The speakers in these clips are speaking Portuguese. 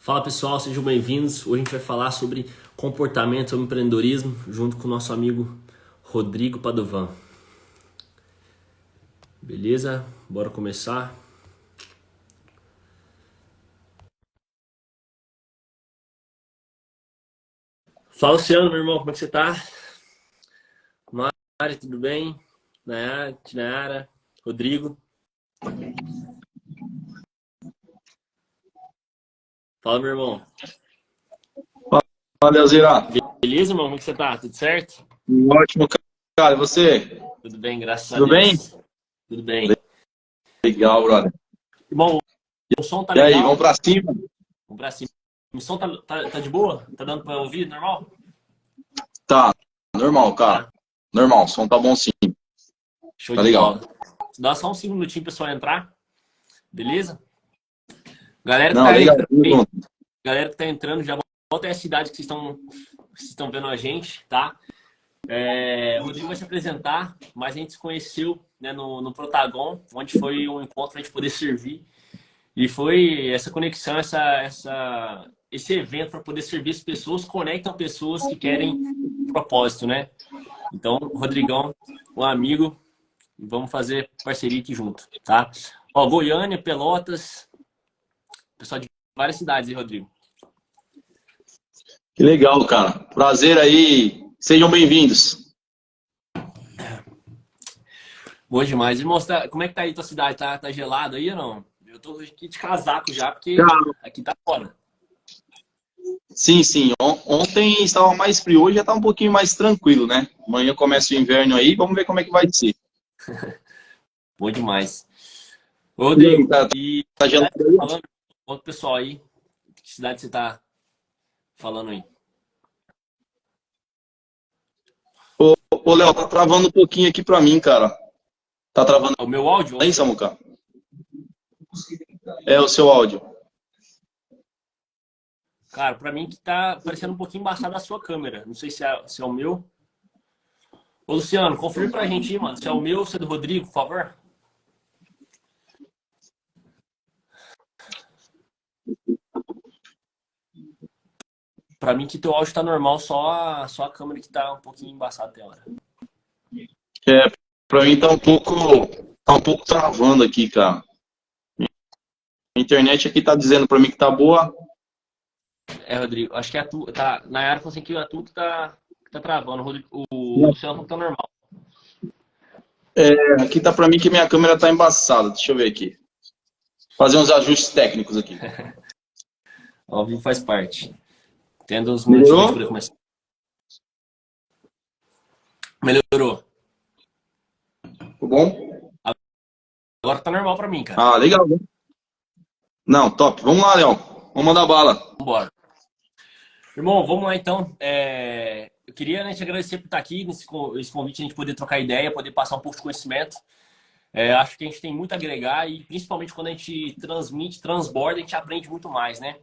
Fala pessoal, sejam bem-vindos. Hoje a gente vai falar sobre comportamento e empreendedorismo junto com o nosso amigo Rodrigo Padovan. Beleza? Bora começar. Fala Luciano, meu irmão, como é que você tá? Mari, tudo bem? Nayara, Rodrigo. Fala, meu irmão. Fala, Alzira. Beleza, irmão? Como é que você tá? Tudo certo? Ótimo, cara. E você? Tudo bem, graças a Tudo bem? Deus. Tudo bem. Legal, brother. Irmão, o som tá E aí, legal? vamos pra cima? Vamos pra cima. O som tá de boa? Tá dando pra ouvir? Normal? Tá, normal, cara. Tá. Normal, o som tá bom sim. Show Tá de legal. bola. Dá só uns 5 minutinhos pro pessoal entrar. Beleza? Galera que Não, tá legal. entrando aí, galera que tá entrando, já bota aí a cidade que vocês estão vendo a gente, tá? O Rodrigo vai se apresentar, mas a gente se conheceu, né, no Protagon, onde foi um encontro pra gente poder servir. E foi essa conexão, esse evento para poder servir as pessoas, conectam pessoas que querem propósito, né? Então, Rodrigão, um amigo, vamos fazer parceria aqui junto, tá? Ó, Goiânia, Pelotas, pessoal de várias cidades aí, Rodrigo. Que legal, cara. Prazer aí. Sejam bem-vindos. Bom demais. E mostrar como é que tá aí tua cidade? Tá gelado aí ou não? Eu tô aqui de casaco já, porque Cara, aqui tá fora. sim, sim. Ontem estava mais frio, hoje já tá um pouquinho mais tranquilo, né? Amanhã começa o inverno aí, vamos ver como é que vai ser. Bom demais. Ô, E aí, Rodrigo, tá, e tá gelado aí? falando, outro pessoal aí, que cidade você tá falando aí? Ô, Léo, tá travando um pouquinho aqui pra mim, cara. Tá travando O meu áudio ou o aí, seu? Samuca? É o seu áudio. Cara, pra mim que tá parecendo um pouquinho embaçado a sua câmera. Não sei se é o meu. Ô, Luciano, confirme pra gente aí, mano. Se é o meu ou se é do Rodrigo, por favor. Pra mim que teu áudio tá normal, só a câmera que tá um pouquinho embaçada até agora. É, pra mim tá um pouco travando aqui, cara. A internet aqui tá dizendo pra mim que tá boa. Rodrigo, acho que é a tua. Tá, na área falou assim que é a tua que tá travando. O Luciano falou que tá normal. Aqui tá pra mim que minha câmera tá embaçada. Deixa eu ver aqui. Fazer uns ajustes técnicos aqui. Ao vivo faz parte. Tendo uns minutinhos pra gente poder Melhorou? começar. Melhorou. Tá bom? Agora tá normal pra mim, cara. Ah, legal, né? Não, top. Vamos lá, Léo. Vamos mandar bala. Vambora. Irmão, vamos lá então. Eu queria, né, te agradecer por estar aqui esse convite, a gente poder trocar ideia, poder passar um pouco de conhecimento. Acho que a gente tem muito a agregar e principalmente quando a gente transmite, transborda, a gente aprende muito mais, né?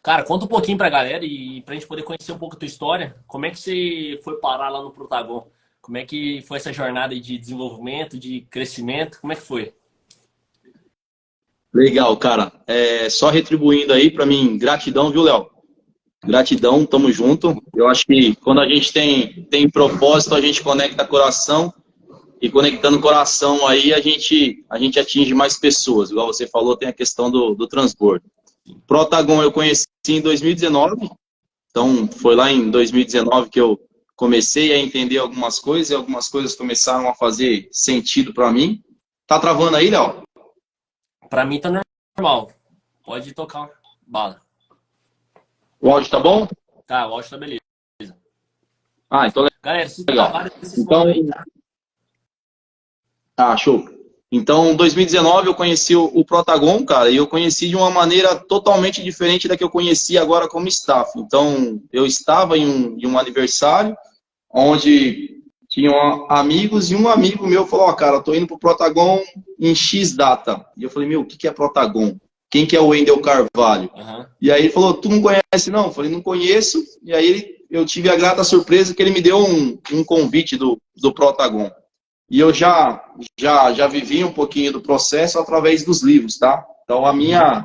Cara, conta um pouquinho pra galera e pra gente poder conhecer um pouco a tua história. Como é que você foi parar lá no Protagon? Como é que foi essa jornada de desenvolvimento, de crescimento? Como é que foi? Legal, cara. Só retribuindo aí pra mim, gratidão, viu, Léo? Gratidão, tamo junto. Eu acho que quando a gente tem propósito, a gente conecta coração. E conectando o coração aí, a gente atinge mais pessoas. Igual você falou, tem a questão do transbordo. Protagon eu conheci em 2019. Então, foi lá em 2019 que eu comecei a entender algumas coisas e algumas coisas começaram a fazer sentido para mim. Tá travando aí, Léo? Pra mim tá normal. Pode tocar bala. O áudio tá bom? Tá, o áudio tá beleza. Ah, então Galera, se legal. trabalha, vocês Então, falam aí, tá? show. Então, em 2019 eu conheci o Protagon, cara, e eu conheci de uma maneira totalmente diferente da que eu conheci agora como staff. Então, eu estava em um aniversário onde tinham amigos e um amigo meu falou, ó, cara, eu tô indo pro Protagon em X data. E eu falei, meu, o que é Protagon? Quem que é o Wendel Carvalho? Uhum. E aí ele falou, tu não conhece não? Eu falei, não conheço. E aí eu tive a grata surpresa que ele me deu um convite do Protagon. E eu já vivi um pouquinho do processo através dos livros, tá? Então a minha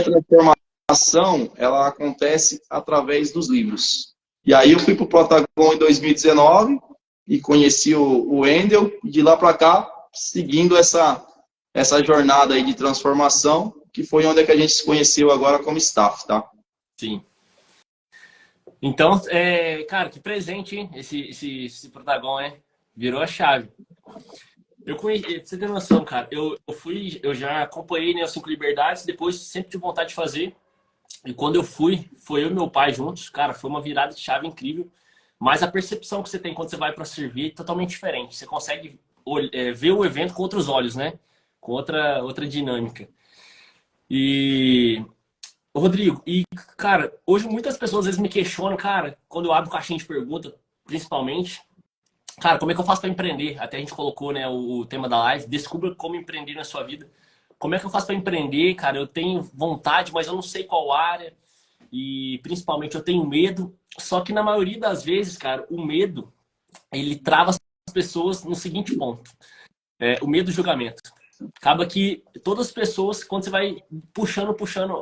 transformação transformação, ela acontece através dos livros. E aí eu fui para o Protagon em 2019 e conheci o Wendel, e de lá para cá, seguindo essa jornada aí de transformação, que foi onde é que a gente se conheceu agora como staff, tá? Sim. Então, cara, que presente, hein? Esse Protagon, né? Virou a chave. Eu conheci, pra você ter noção, cara, eu já acompanhei, né, o 5 Liberdades, depois sempre tive vontade de fazer. E quando eu fui, foi eu e meu pai juntos, cara, foi uma virada de chave incrível. Mas a percepção que você tem quando você vai para servir é totalmente diferente. Você consegue ver o evento com outros olhos, né? Com outra dinâmica. E, Rodrigo, cara, hoje muitas pessoas às vezes me questionam, cara, quando eu abro caixinha de pergunta, principalmente, cara, como é que eu faço para empreender? Até a gente colocou, né, o tema da live, descubra como empreender na sua vida. Como é que eu faço para empreender, cara? Eu tenho vontade, mas eu não sei qual área. E principalmente eu tenho medo. Só que na maioria das vezes, cara, o medo, ele trava as pessoas no seguinte ponto. O medo do julgamento. Acaba que todas as pessoas, quando você vai puxando,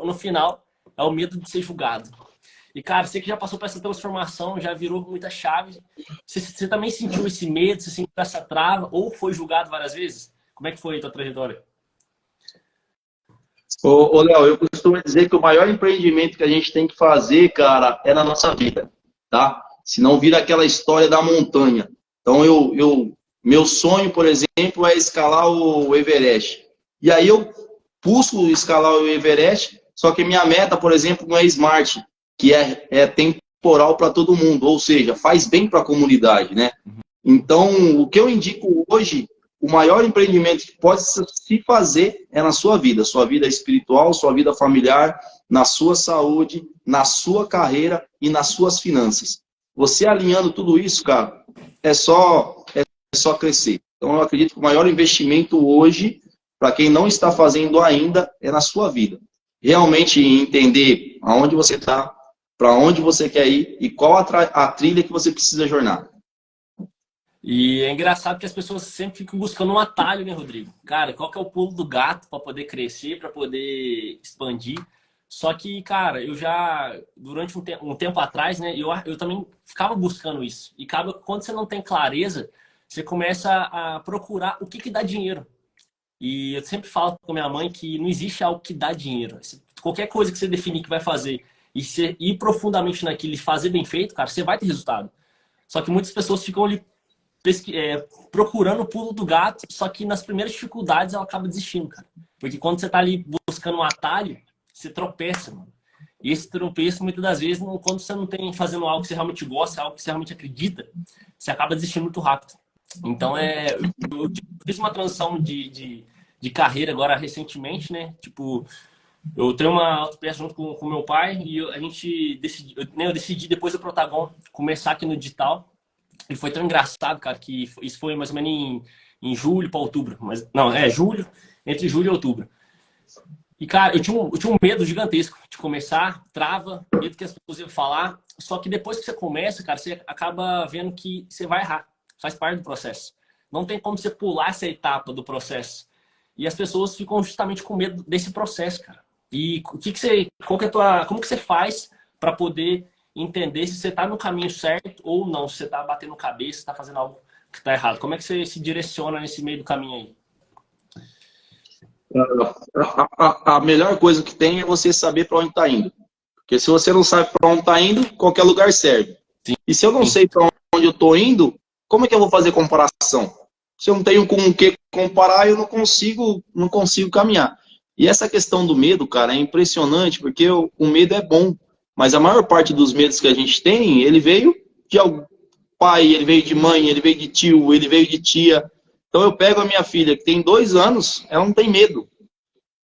no final, é o medo de ser julgado. E, cara, você que já passou por essa transformação, já virou muita chave. Você também sentiu esse medo, você sentiu essa trava, ou foi julgado várias vezes? Como é que foi a tua trajetória? Ô, Léo, eu costumo dizer que o maior empreendimento que a gente tem que fazer, cara, é na nossa vida, tá? Senão vira aquela história da montanha. Então, meu sonho, por exemplo, é escalar o Everest. E aí eu busco escalar o Everest, só que minha meta, por exemplo, não é smart, que é temporal para todo mundo, ou seja, faz bem para a comunidade, né? Então, o que eu indico hoje, o maior empreendimento que pode se fazer é na sua vida espiritual, sua vida familiar, na sua saúde, na sua carreira e nas suas finanças. Você alinhando tudo isso, cara, é só crescer. Então, eu acredito que o maior investimento hoje, para quem não está fazendo ainda, é na sua vida. Realmente entender aonde você está, para onde você quer ir e qual a trilha que você precisa jornar. E é engraçado que as pessoas sempre ficam buscando um atalho, né, Rodrigo? Cara, qual que é o pulo do gato para poder crescer, para poder expandir? Só que, cara, eu já, durante um tempo atrás, né, eu também ficava buscando isso. E quando você não tem clareza, você começa a procurar o que dá dinheiro. E eu sempre falo com minha mãe que não existe algo que dá dinheiro. Qualquer coisa que você definir que vai fazer e você ir profundamente naquilo e fazer bem feito, cara, você vai ter resultado. Só que muitas pessoas ficam ali procurando o pulo do gato, só que nas primeiras dificuldades ela acaba desistindo, cara. Porque quando você tá ali buscando um atalho, você tropeça, mano. E esse tropeço, muitas das vezes, quando você não tem fazendo algo que você realmente gosta, algo que você realmente acredita, você acaba desistindo muito rápido. Então, eu fiz uma transição de carreira agora recentemente, né? Tipo, eu tenho uma autopeça junto com meu pai e a gente eu decidi depois do Protagon começar aqui no digital. E foi tão engraçado, cara, que isso foi mais ou menos em julho para outubro. Mas, não, julho, entre julho e outubro. E, cara, eu tinha um medo gigantesco de começar, trava, medo que as pessoas iam falar. Só que depois que você começa, cara, você acaba vendo que você vai errar. Faz parte do processo. Não tem como você pular essa etapa do processo. E as pessoas ficam justamente com medo desse processo, cara. E como que você faz para poder entender se você está no caminho certo ou não, se você está batendo cabeça, está fazendo algo que está errado? Como é que você se direciona nesse meio do caminho aí? A melhor coisa que tem é você saber para onde está indo. Porque se você não sabe para onde está indo, qualquer lugar serve. Sim. E se eu não sei para onde eu estou indo, como é que eu vou fazer comparação? Se eu não tenho com o que comparar, eu não consigo caminhar. E essa questão do medo, cara, é impressionante, porque o medo é bom. Mas a maior parte dos medos que a gente tem, ele veio de algum pai, ele veio de mãe, ele veio de tio, ele veio de tia. Então eu pego a minha filha, que tem 2 anos, ela não tem medo,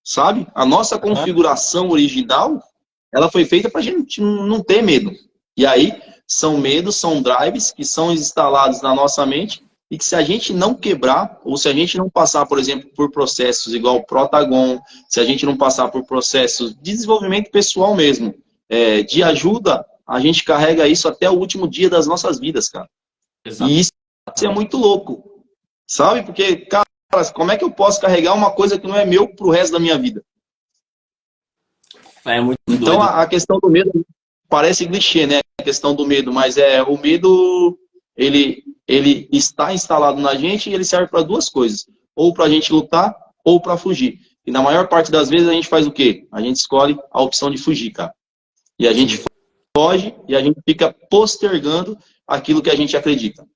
sabe? A nossa configuração original, ela foi feita para a gente não ter medo. E aí, são medos, são drives que são instalados na nossa mente e que se a gente não quebrar, ou se a gente não passar, por exemplo, por processos igual o Protagon, se a gente não passar por processos de desenvolvimento pessoal mesmo, de ajuda, a gente carrega isso até o último dia das nossas vidas, cara. Exato. E isso é muito louco, sabe? Porque, cara, como é que eu posso carregar uma coisa que não é meu pro resto da minha vida? É muito Então, doido. a questão do medo parece clichê, né? A questão do medo, mas o medo, ele está instalado na gente e ele serve para duas coisas. Ou para a gente lutar, ou para fugir. E na maior parte das vezes a gente faz o quê? A gente escolhe a opção de fugir, cara. E a gente Sim. foge e a gente fica postergando aquilo que a gente acredita.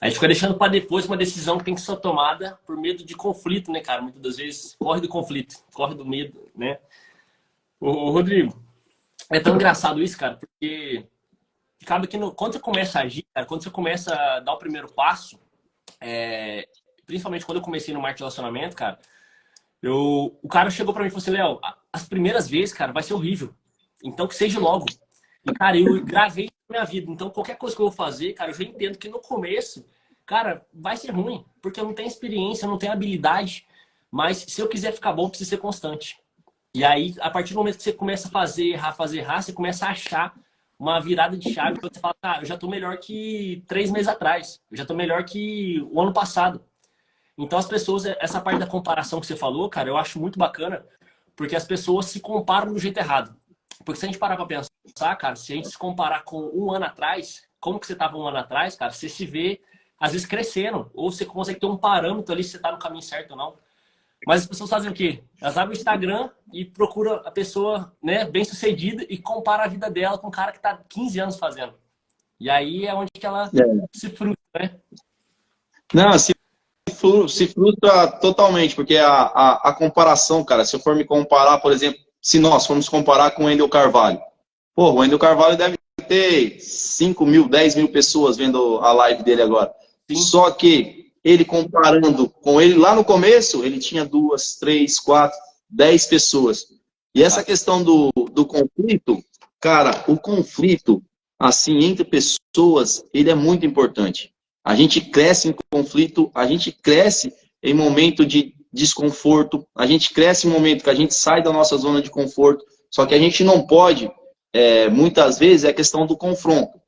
A gente fica deixando para depois uma decisão que tem que ser tomada por medo de conflito, né, cara? Muitas das vezes corre do conflito, corre do medo, né? Ô, Rodrigo, é tão engraçado isso, cara, porque acaba que quando você começa a agir, cara, quando você começa a dar o primeiro passo, principalmente quando eu comecei no marketing de relacionamento, cara, o cara chegou para mim e falou assim, Léo, as primeiras vezes, cara, vai ser horrível. Então que seja logo. E, cara, eu gravei na minha vida. Então, qualquer coisa que eu vou fazer, cara, eu já entendo que no começo, cara, vai ser ruim. Porque eu não tenho experiência, eu não tenho habilidade. Mas se eu quiser ficar bom, precisa ser constante. E aí, a partir do momento que você começa a fazer errar, você começa a achar uma virada de chave. Você fala, cara, eu já tô melhor que 3 meses atrás. Eu já tô melhor que o ano passado. Então, as pessoas, essa parte da comparação que você falou, cara, eu acho muito bacana. Porque as pessoas se comparam do jeito errado. Porque se a gente parar pra pensar, cara, se a gente se comparar com um ano atrás, como que você estava um ano atrás, cara, você se vê, às vezes, crescendo. Ou você consegue ter um parâmetro ali se você está no caminho certo ou não. Mas as pessoas fazem o quê? Elas abrem o Instagram e procuram a pessoa, né, bem-sucedida e compara a vida dela com o cara que está 15 anos fazendo. E aí é onde que ela É. se frustra, né? Não, se frustra totalmente, porque a comparação, cara, se eu for me comparar, por exemplo, se nós formos comparar com o Wendel Carvalho, pô, o Wendel Carvalho deve ter 5 mil, 10 mil pessoas vendo a live dele agora. Sim, Só que ele comparando com ele lá no começo, ele tinha 2, 3, 4, 10 pessoas. E essa exato. questão do conflito, cara, o conflito, assim, entre pessoas, ele é muito importante. A gente cresce em conflito, a gente cresce em momento de desconforto, a gente cresce em momento que a gente sai da nossa zona de conforto, só que a gente não pode, muitas vezes, é a questão do confronto.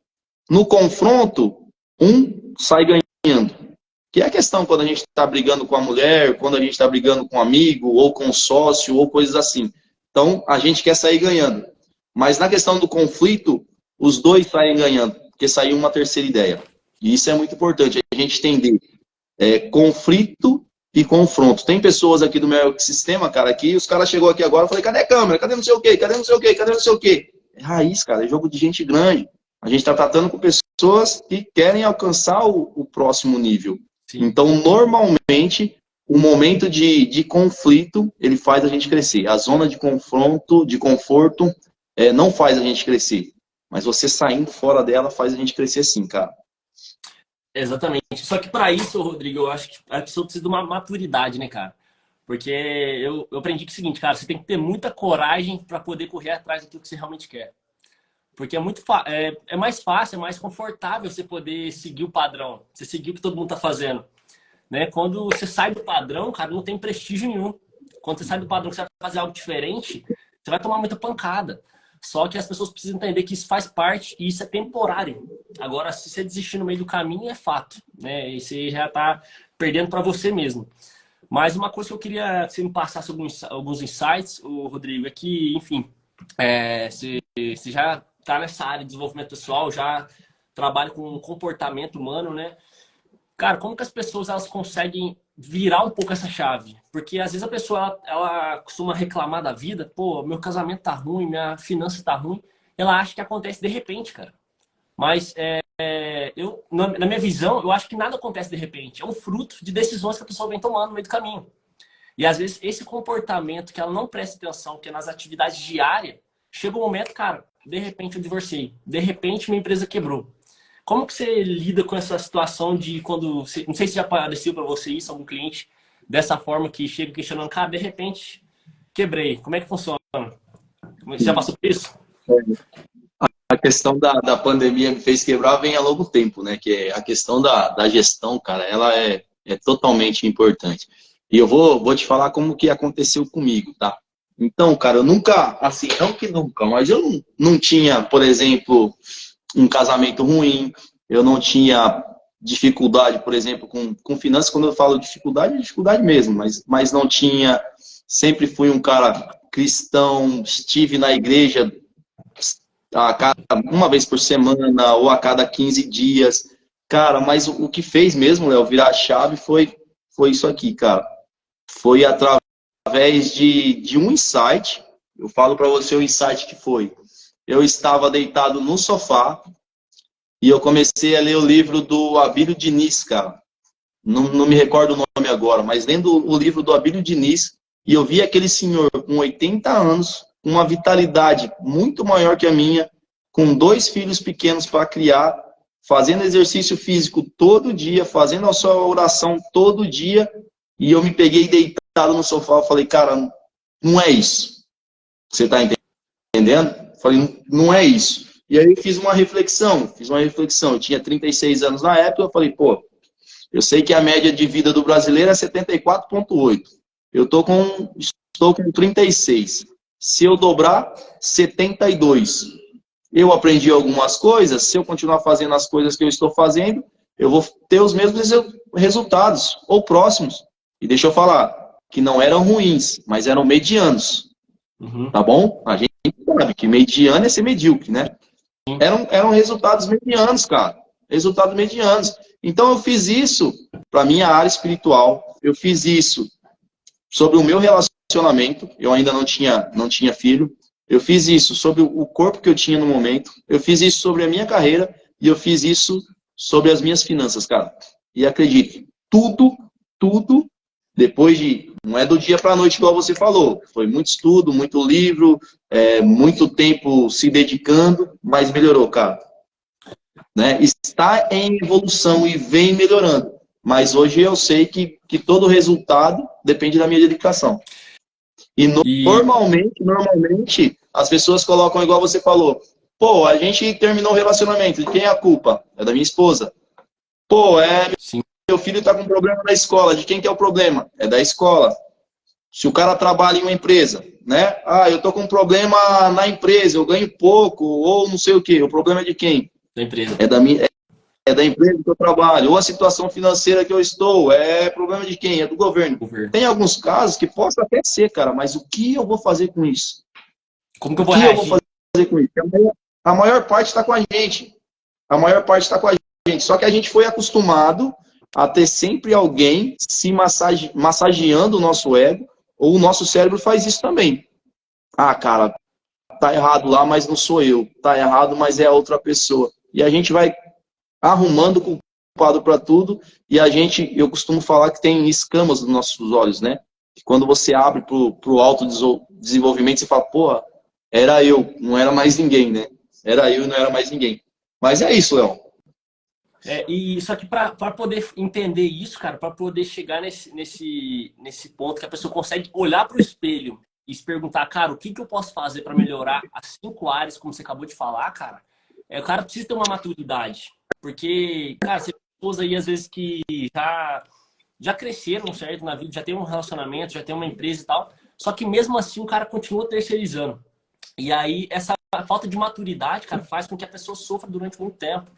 No confronto, um sai ganhando. Que é a questão quando a gente está brigando com a mulher, quando a gente está brigando com um amigo, ou com um sócio, ou coisas assim. Então, a gente quer sair ganhando. Mas na questão do conflito, os dois saem ganhando, porque saiu uma terceira ideia. E isso é muito importante, a gente entender conflito e confronto. Tem pessoas aqui do meu ecossistema, cara, aqui, os caras chegou aqui agora, eu falei, cadê a câmera? Cadê não sei o quê? Cadê não sei o quê? Cadê não sei o quê? É raiz, cara, é jogo de gente grande. A gente está tratando com pessoas que querem alcançar o próximo nível. Sim. Então, normalmente, o momento de conflito, ele faz a gente crescer. A zona de confronto, de conforto, não faz a gente crescer. Mas você saindo fora dela faz a gente crescer sim, cara. Exatamente. Só que para isso, Rodrigo, eu acho que a pessoa precisa de uma maturidade, né, cara? Porque eu aprendi que é o seguinte, cara, você tem que ter muita coragem para poder correr atrás daquilo que você realmente quer. Porque é mais fácil, é mais confortável você poder seguir o padrão, você seguir o que todo mundo tá fazendo, né? Quando você sai do padrão, cara, não tem prestígio nenhum. Quando você sai do padrão que você vai fazer algo diferente, você vai tomar muita pancada. Só que as pessoas precisam entender que isso faz parte e isso é temporário. Agora, se você desistir no meio do caminho, é fato, né? E você já tá perdendo para você mesmo. Mas uma coisa que eu queria que você me passasse alguns insights, Rodrigo, é que, enfim, você já está nessa área de desenvolvimento pessoal, já trabalha com comportamento humano, né? Cara, como que as pessoas elas conseguem virar um pouco essa chave? Porque às vezes a pessoa ela costuma reclamar da vida, pô, meu casamento tá ruim, minha finança tá ruim. Ela acha que acontece de repente, cara. Mas na minha visão, eu acho que nada acontece de repente. É um fruto de decisões que a pessoa vem tomando no meio do caminho. E às vezes esse comportamento que ela não presta atenção, que é nas atividades diárias, chega um momento, cara, de repente eu divorciei, de repente minha empresa quebrou. Como que você lida com essa situação de quando, não sei se já apareceu para você isso, algum cliente, dessa forma que chega questionando, cara, de repente quebrei, como é que funciona? Você já passou por isso? A questão da pandemia me fez quebrar vem há longo tempo, né? Que é a questão da gestão, cara, ela é totalmente importante. E eu vou te falar como que aconteceu comigo, tá? Então, cara, eu nunca, assim, não que nunca, mas eu não tinha, por exemplo, um casamento ruim, eu não tinha dificuldade, por exemplo, com finanças. Quando eu falo dificuldade, é dificuldade mesmo, mas não tinha, sempre fui um cara cristão, estive na igreja uma vez por semana ou a cada 15 dias. Cara, mas o que fez mesmo, Léo, virar a chave foi isso aqui, cara. Foi através de um insight. Eu falo para você o insight que foi. Eu estava deitado no sofá e eu comecei a ler o livro do Abílio Diniz, cara. Não me recordo o nome agora, mas lendo o livro do Abílio Diniz, e eu vi aquele senhor com 80 anos, com uma vitalidade muito maior que a minha, com 2 filhos pequenos para criar, fazendo exercício físico todo dia, fazendo a sua oração todo dia, e eu me peguei deitado no sofá e falei, cara, não é isso. Você está entendendo? Falei, não é isso. E aí eu fiz uma reflexão. Eu tinha 36 anos na época, eu falei, pô, eu sei que a média de vida do brasileiro é 74,8. Estou com 36. Se eu dobrar, 72. Eu aprendi algumas coisas, se eu continuar fazendo as coisas que eu estou fazendo, eu vou ter os mesmos resultados, ou próximos. E deixa eu falar, que não eram ruins, mas eram medianos. Uhum. Tá bom? A gente sabe que mediano é ser medíocre, né? Eram resultados medianos, cara. Resultados medianos. Então eu fiz isso para minha área espiritual, eu fiz isso sobre o meu relacionamento, eu ainda não tinha filho, eu fiz isso sobre o corpo que eu tinha no momento, eu fiz isso sobre a minha carreira e eu fiz isso sobre as minhas finanças, cara. E acredite, tudo, depois de, não é do dia para a noite igual você falou, foi muito estudo, muito livro, muito tempo se dedicando, mas melhorou, cara. Né? Está em evolução e vem melhorando. Mas hoje eu sei que todo resultado depende da minha dedicação. E normalmente, as pessoas colocam igual você falou. Pô, a gente terminou o relacionamento. De quem é a culpa? É da minha esposa. Pô, Sim. meu filho está com problema na escola. De quem que é o problema? É da escola. Se o cara trabalha em uma empresa, né? Ah, eu tô com um problema na empresa, eu ganho pouco, ou não sei o quê. O problema é de quem? Da empresa. É da empresa que eu trabalho, ou a situação financeira que eu estou, é problema de quem? É do governo. Tem alguns casos que possa até ser, cara, mas o que eu vou fazer com isso? Como que eu vou reagir? Com isso? A maior parte está com a gente. A maior parte está com a gente. Só que a gente foi acostumado a ter sempre alguém se massageando o nosso ego, ou o nosso cérebro faz isso também. Ah, cara, tá errado lá, mas não sou eu. Tá errado, mas é a outra pessoa. E a gente vai arrumando culpado para tudo, e eu costumo falar que tem escamas nos nossos olhos, né? Que quando você abre para o autodesenvolvimento, você fala, porra, era eu, não era mais ninguém, né? Era eu e não era mais ninguém. Mas é isso, Léo. E só que para poder entender isso, cara, para poder chegar nesse ponto que a pessoa consegue olhar para o espelho e se perguntar, cara, o que eu posso fazer para melhorar as 5 áreas, como você acabou de falar, cara, o cara precisa ter uma maturidade. Porque, cara, você tem pessoas aí, às vezes, que já cresceram, certo, na vida, já tem um relacionamento, já tem uma empresa e tal, só que mesmo assim o cara continua terceirizando. E aí, essa falta de maturidade, cara, faz com que a pessoa sofra durante muito tempo.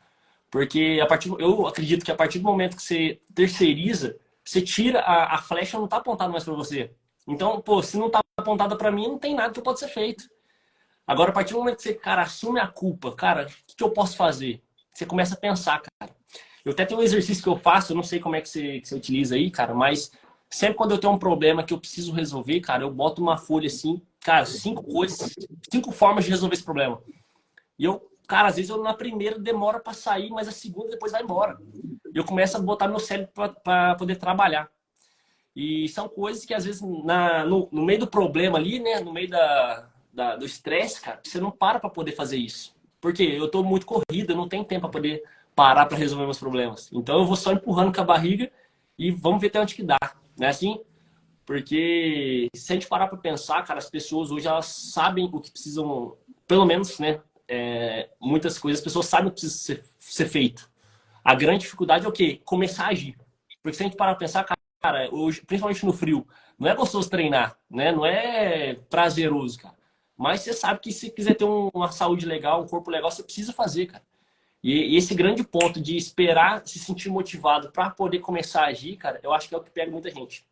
Porque eu acredito que a partir do momento que você terceiriza, você tira, a flecha não tá apontada mais para você. Então, pô, se não tá apontada para mim, não tem nada que pode ser feito. Agora, a partir do momento que você, cara, assume a culpa, cara, o que eu posso fazer? Você começa a pensar, cara. Eu até tenho um exercício que eu faço, eu não sei como é que você utiliza aí, cara, mas sempre quando eu tenho um problema que eu preciso resolver, cara, eu boto uma folha assim, cara, 5 coisas, 5 formas de resolver esse problema. E eu, cara, às vezes eu na primeira demora para sair, mas a segunda depois vai embora. E eu começo a botar meu cérebro para poder trabalhar. E são coisas que às vezes no meio do problema ali, né, no meio do estresse, cara, você não para poder fazer isso. Porque eu tô muito corrido, eu não tenho tempo para poder parar para resolver meus problemas. Então eu vou só empurrando com a barriga e vamos ver até onde que dá. Não é assim? Porque se a gente parar para pensar, cara, as pessoas hoje elas sabem o que precisam, pelo menos, né? Muitas coisas, as pessoas sabem o que precisa ser feito. A grande dificuldade é o quê? Começar a agir. Porque se a gente parar para pensar, cara, hoje, principalmente no frio, não é gostoso treinar, né? Não é prazeroso, cara. Mas você sabe que se quiser ter uma saúde legal, um corpo legal, você precisa fazer, cara. E esse grande ponto de esperar se sentir motivado para poder começar a agir, cara, eu acho que é o que pega muita gente.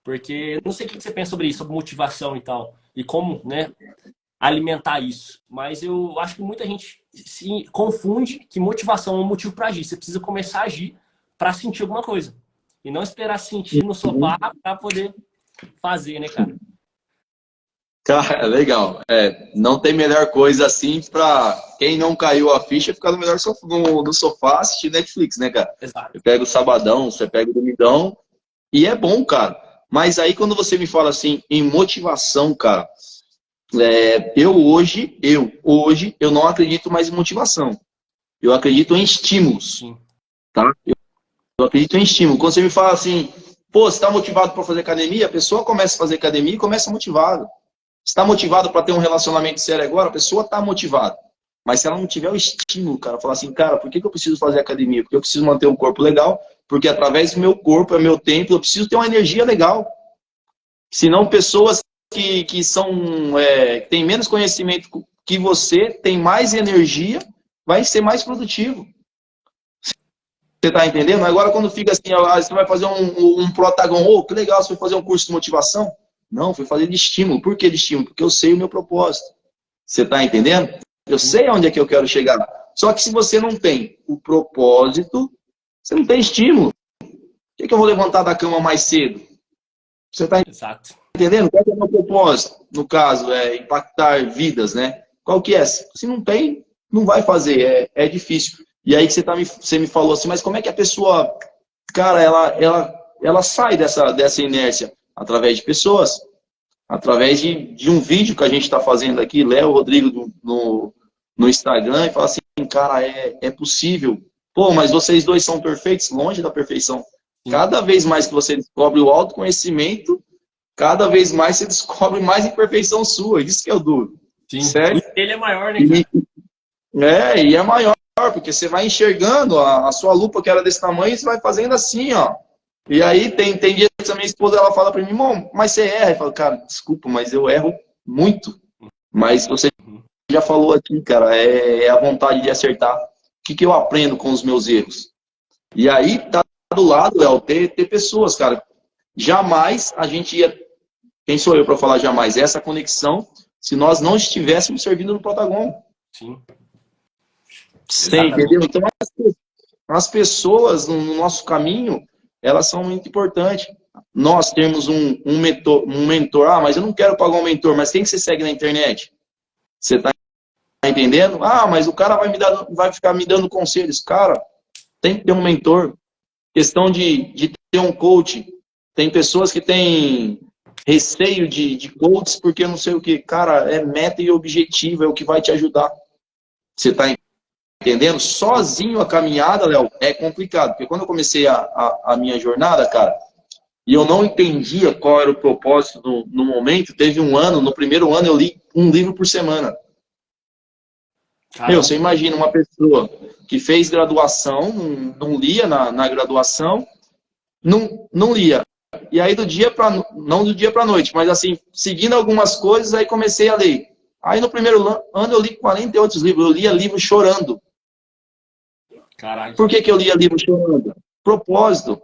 Porque eu não sei o que você pensa sobre isso, sobre motivação e tal. E como, né, alimentar isso. Mas eu acho que muita gente se confunde que motivação é um motivo para agir. Você precisa começar a agir para sentir alguma coisa. E não esperar sentir no sofá para poder fazer, né, cara? Cara, legal. Não tem melhor coisa assim pra quem não caiu a ficha ficar no sofá assistindo Netflix, né, cara? Exato. Você pega o sabadão, você pega o domingão e é bom, cara. Mas aí quando você me fala assim em motivação, cara, eu não acredito mais em motivação. Eu acredito em estímulos, Sim. tá? Eu acredito em estímulo. Quando você me fala assim, pô, você está motivado para fazer academia, a pessoa começa a fazer academia e começa motivado. Está motivado para ter um relacionamento sério agora? A pessoa está motivada. Mas se ela não tiver o estímulo, cara, falar assim, cara, por que eu preciso fazer academia? Porque eu preciso manter um corpo legal, porque através do meu corpo, é meu templo, eu preciso ter uma energia legal. Senão, pessoas que têm menos conhecimento que você, têm mais energia, vai ser mais produtivo. Você tá entendendo? Agora, quando fica assim, você vai fazer um Protagon, que legal, você foi fazer um curso de motivação? Não, fui fazer de estímulo. Por que de estímulo? Porque eu sei o meu propósito. Você tá entendendo? Eu sei onde é que eu quero chegar. Só que se você não tem o propósito, você não tem estímulo. Por que eu vou levantar da cama mais cedo? Você tá Exato. entendendo? Qual é o meu propósito? No caso, é impactar vidas, né? Qual que é? Se não tem, não vai fazer. É difícil. E aí que você me falou assim, mas como é que a pessoa, cara, ela sai dessa inércia? Através de pessoas, através de um vídeo que a gente está fazendo aqui, Léo Rodrigo no Instagram, e fala assim, cara, é possível. Pô, mas vocês dois são perfeitos, longe da perfeição. Cada vez mais que você descobre o autoconhecimento, cada vez mais você descobre mais imperfeição sua. Isso que é o duro. Sim. O Certo? espelho é maior, né, cara? E é maior, porque você vai enxergando a sua lupa que era desse tamanho e você vai fazendo assim, ó. E aí tem dia que a minha esposa ela fala pra mim, irmão, mas você erra. Eu falo, cara, desculpa, mas eu erro muito. Mas você já falou aqui, cara, é a vontade de acertar. O que eu aprendo com os meus erros? E aí tá do lado, Léo, ter pessoas, cara. Jamais a gente ia. Quem sou eu para falar jamais? Essa conexão, se nós não estivéssemos servindo no Protagon. Sim. Você Exatamente. entendeu? Então, as pessoas no nosso caminho, elas são muito importantes. Nós temos um mentor. Ah, mas eu não quero pagar um mentor, mas quem que você segue na internet? Você está entendendo? Ah, mas o cara vai ficar me dando conselhos. Cara, tem que ter um mentor. Questão de ter um coach. Tem pessoas que têm receio de coaches porque não sei o que. Cara, é meta e objetivo, é o que vai te ajudar. Você está entendendo? Sozinho a caminhada, Léo, é complicado. Porque quando eu comecei a minha jornada, cara, e eu não entendia qual era o propósito no momento, teve um ano, no primeiro ano eu li um livro por semana. Meu, você imagina uma pessoa que fez graduação, não lia na graduação, não lia. E aí não do dia para noite, mas assim, seguindo algumas coisas, aí comecei a ler. Aí no primeiro ano eu li 48 livros, eu lia livro chorando. Caralho. Por que eu lia livro chorando? Propósito.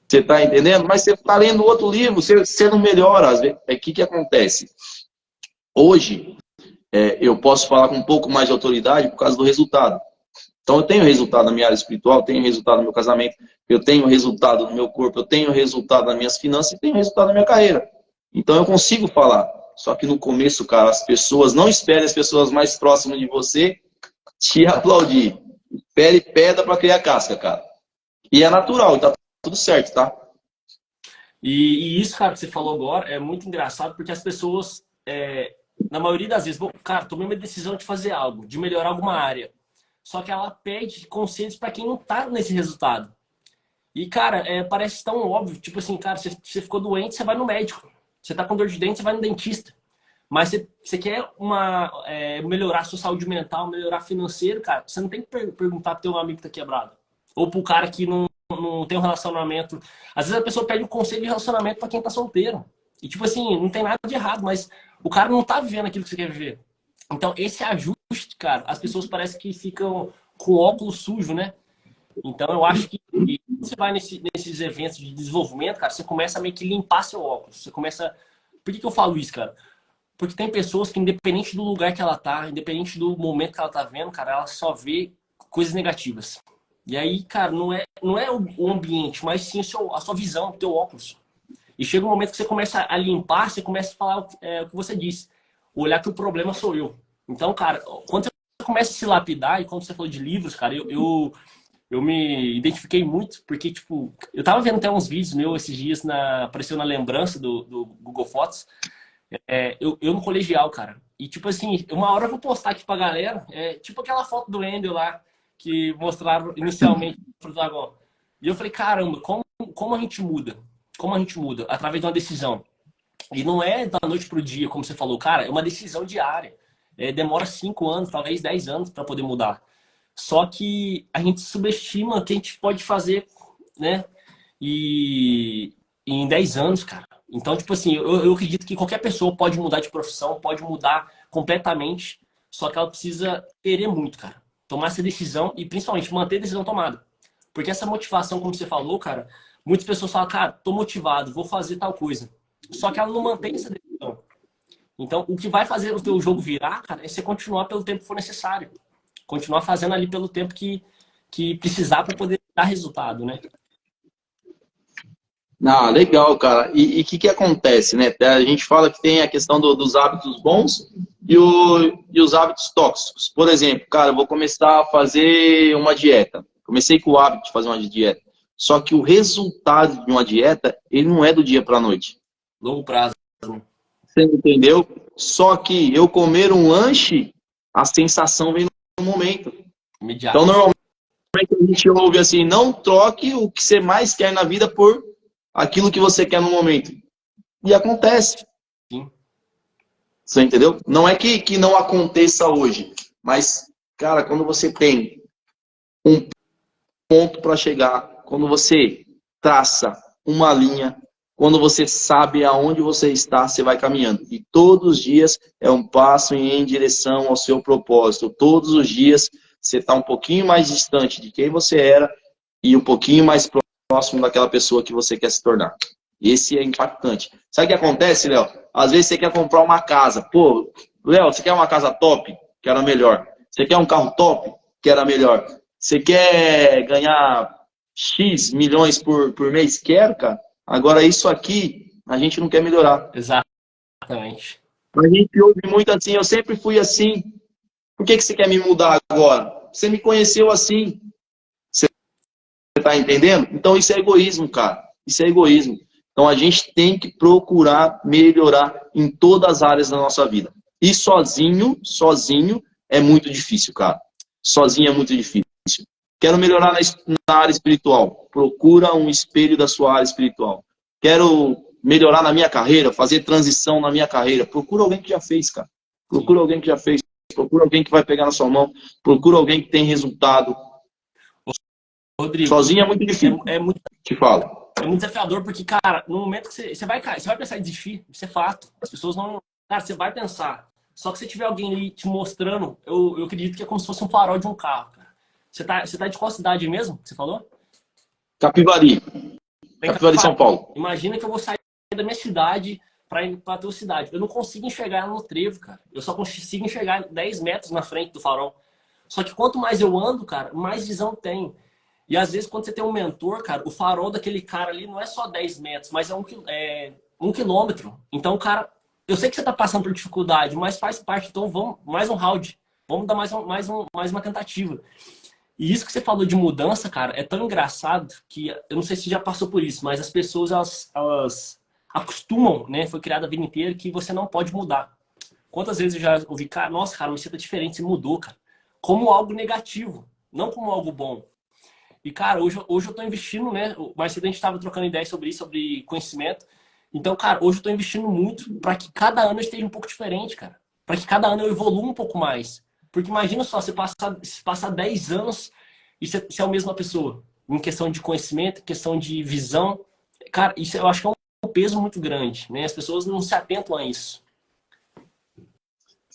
Você está entendendo? Mas você está lendo outro livro, você não melhora. O que acontece? Hoje, eu posso falar com um pouco mais de autoridade por causa do resultado. Então, eu tenho resultado na minha área espiritual, eu tenho resultado no meu casamento, eu tenho resultado no meu corpo, eu tenho resultado nas minhas finanças e tenho resultado na minha carreira. Então, eu consigo falar. Só que no começo, cara, as pessoas, não esperem as pessoas mais próximas de você te aplaudir. Espere pedra para criar casca, cara. E é natural, e tá tudo certo, tá? E isso, cara, que você falou agora é muito engraçado porque as pessoas, na maioria das vezes, cara, tomei uma decisão de fazer algo, de melhorar alguma área. Só que ela pede conselhos para quem não tá nesse resultado. E, cara, parece tão óbvio. Tipo assim, cara, você ficou doente, você vai no médico. Você tá com dor de dente, você vai no dentista. Mas você quer melhorar a sua saúde mental, melhorar financeiro, cara, você não tem que perguntar pro teu amigo que tá quebrado. Ou pro cara que não tem um relacionamento. Às vezes a pessoa pede um conselho de relacionamento para quem tá solteiro. E, tipo assim, não tem nada de errado, mas o cara não tá vivendo aquilo que você quer viver. Então, esse ajuste, cara, as pessoas parecem que ficam com óculos sujo, né? Então, eu acho que você vai nesses eventos de desenvolvimento, cara, você começa a meio que limpar seu óculos. Você começa... Por que eu falo isso, cara? Porque tem pessoas que, independente do lugar que ela tá, independente do momento que ela tá vendo, cara, ela só vê coisas negativas. E aí, cara, não é o ambiente, mas sim a sua visão, o teu óculos. E chega um momento que você começa a limpar, você começa a falar o que você disse. Olhar que o problema sou eu. Então, cara, quando você começa a se lapidar, e quando você falou de livros, cara, eu me identifiquei muito, porque, tipo, eu tava vendo até uns vídeos meus esses dias, apareceu na lembrança do Google Fotos, eu no colegial, cara. E, tipo assim, uma hora eu vou postar aqui pra galera, tipo aquela foto do Endel lá, que mostraram inicialmente pro Dragon. E eu falei, caramba, como a gente muda? Como a gente muda? Através de uma decisão. E não é da noite pro dia, como você falou, cara, é uma decisão diária. Demora 5 anos, talvez 10 anos para poder mudar. Só que a gente subestima o que a gente pode fazer, né? E em 10 anos, cara. Então, tipo assim, eu acredito que qualquer pessoa pode mudar de profissão, pode mudar completamente, só que ela precisa querer muito, cara. Tomar essa decisão e principalmente manter a decisão tomada. Porque essa motivação, como você falou, cara, muitas pessoas falam, cara, tô motivado, vou fazer tal coisa. Só que ela não mantém essa decisão. Então, o que vai fazer o teu jogo virar, cara, é você continuar pelo tempo que for necessário. Continuar fazendo ali pelo tempo que precisar para poder dar resultado, né? Ah, legal, cara. E o que acontece, né? A gente fala que tem a questão dos hábitos bons e os hábitos tóxicos. Por exemplo, cara, eu vou começar a fazer uma dieta. Comecei com o hábito de fazer uma dieta. Só que o resultado de uma dieta, ele não é do dia para a noite. Longo prazo. Você entendeu? Só que eu comer um lanche, a sensação vem no momento. Imediato. Então, normalmente a gente ouve assim, não troque o que você mais quer na vida por aquilo que você quer no momento. E acontece. Sim. Você entendeu? Não é que não aconteça hoje, mas, cara, quando você tem um ponto para chegar, quando você traça uma linha, quando você sabe aonde você está, você vai caminhando. E todos os dias é um passo em direção ao seu propósito. Todos os dias você está um pouquinho mais distante de quem você era e um pouquinho mais próximo daquela pessoa que você quer se tornar. Esse é impactante. Sabe o que acontece, Léo? Às vezes você quer comprar uma casa. Pô, Léo, você quer uma casa top? Quero a melhor. Você quer um carro top? Quero a melhor. Você quer ganhar X milhões por mês? Quero, cara. Agora, isso aqui, a gente não quer melhorar. Exatamente. A gente ouve muito assim, eu sempre fui assim. Por que você quer me mudar agora? Você me conheceu assim. Você tá entendendo? Então, isso é egoísmo, cara. Isso é egoísmo. Então, a gente tem que procurar melhorar em todas as áreas da nossa vida. E sozinho é muito difícil, cara. Sozinho é muito difícil. Quero melhorar na área espiritual. Procura um espelho da sua área espiritual. Quero melhorar na minha carreira, fazer transição na minha carreira. Procura alguém que já fez, cara. Procura alguém que já fez. Procura alguém que vai pegar na sua mão. Procura alguém que tem resultado. Rodrigo, sozinho é muito difícil. Te falo. É muito desafiador porque, cara, no momento que você vai pensar em desistir, isso é fato. As pessoas não... Cara, você vai pensar. Só que se tiver alguém ali te mostrando, eu acredito que é como se fosse um farol de um carro, cara. Você tá de qual cidade mesmo que você falou? Capivari. Capivari, São Paulo. Imagina que eu vou sair da minha cidade para ir para a tua cidade. Eu não consigo enxergar ela no trevo, cara. Eu só consigo enxergar 10 metros na frente do farol. Só que quanto mais eu ando, cara, mais visão tem. E às vezes quando você tem um mentor, cara, o farol daquele cara ali não é só 10 metros, mas é 1 quilômetro. Então, cara, eu sei que você tá passando por dificuldade, mas faz parte. Então vamos, mais um round. Vamos dar mais uma tentativa. E isso que você falou de mudança, cara, é tão engraçado que eu não sei se já passou por isso, mas as pessoas, elas acostumam, né? Foi criada a vida inteira que você não pode mudar. Quantas vezes eu já ouvi, cara, nossa, cara, mas você tá diferente, você mudou, cara. Como algo negativo, não como algo bom. E, cara, hoje eu tô investindo, né? Mais cedo a gente tava trocando ideias sobre isso, sobre conhecimento. Então, cara, hoje eu tô investindo muito para que cada ano eu esteja um pouco diferente, cara. Para que cada ano eu evolua um pouco mais. Porque imagina só, você passar 10 anos e você é a mesma pessoa. Em questão de conhecimento, em questão de visão. Cara, isso eu acho que é um peso muito grande, né? As pessoas não se atentam a isso.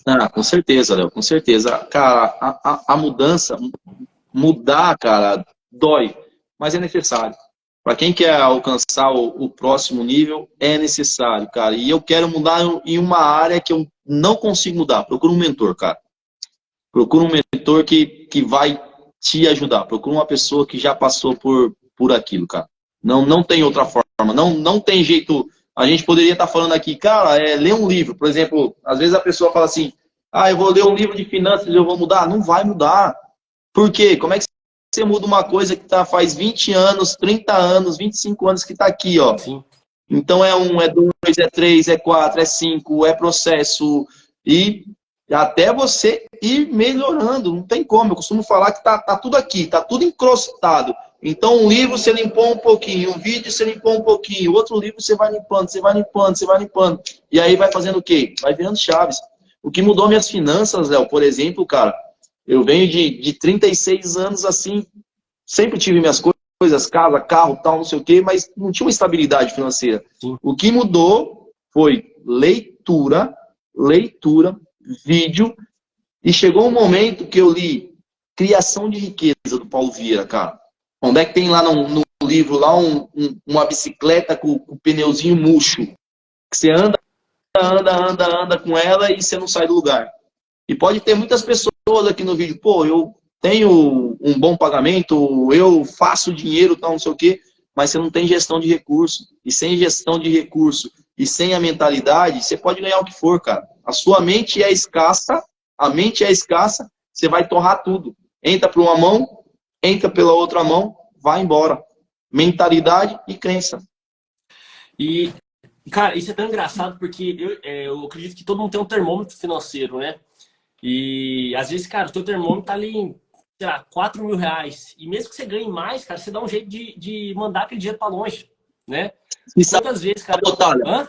Ah, com certeza, Léo, com certeza. Cara, a mudança, mudar, cara, dói. mas é necessário. Para quem quer alcançar o próximo nível, é necessário, cara. E eu quero mudar em uma área que eu não consigo mudar. Procura um mentor, cara. Procura um mentor que vai te ajudar. Procura uma pessoa que já passou por aquilo, cara. Não tem outra forma. Não tem jeito. A gente poderia estar falando aqui, cara, ler um livro. Por exemplo, às vezes a pessoa fala assim, eu vou ler um livro de finanças e eu vou mudar. Não vai mudar. Por quê? Como é que você muda uma coisa que faz 20 anos, 30 anos, 25 anos que está aqui, ó? Sim. Então é 1, é 2, é 3, é 4, é 5, é processo. E até você ir melhorando. Não tem como. Eu costumo falar que tá tudo aqui, tá tudo encrostado. Então um livro você limpou um pouquinho, um vídeo você limpou um pouquinho, outro livro você vai limpando, você vai limpando, você vai limpando. E aí vai fazendo o quê? Vai virando chaves. O que mudou minhas finanças, Léo, por exemplo, cara, eu venho de 36 anos assim, sempre tive minhas coisas, casa, carro, tal, não sei o quê, mas não tinha uma estabilidade financeira. Sim. O que mudou foi leitura, vídeo, e chegou um momento que eu li Criação de Riqueza, do Paulo Vieira, cara. Onde é que tem lá no livro lá uma bicicleta com o pneuzinho murcho, que você anda com ela e você não sai do lugar. E pode ter muitas pessoas aqui no vídeo, pô, eu tenho um bom pagamento, eu faço dinheiro, tal, não sei o quê, mas você não tem gestão de recurso. E sem gestão de recurso e sem a mentalidade, você pode ganhar o que for, cara. A sua mente é escassa, você vai torrar tudo. Entra por uma mão, entra pela outra mão, vai embora. Mentalidade e crença. E, cara, isso é tão engraçado porque eu acredito que todo mundo tem um termômetro financeiro, né? E às vezes, cara, o teu termômetro tá ali em, sei lá, 4 mil reais. E mesmo que você ganhe mais, cara, você dá um jeito de mandar aquele dinheiro pra longe, né? Quantas vezes, cara... Sabotar, Hã?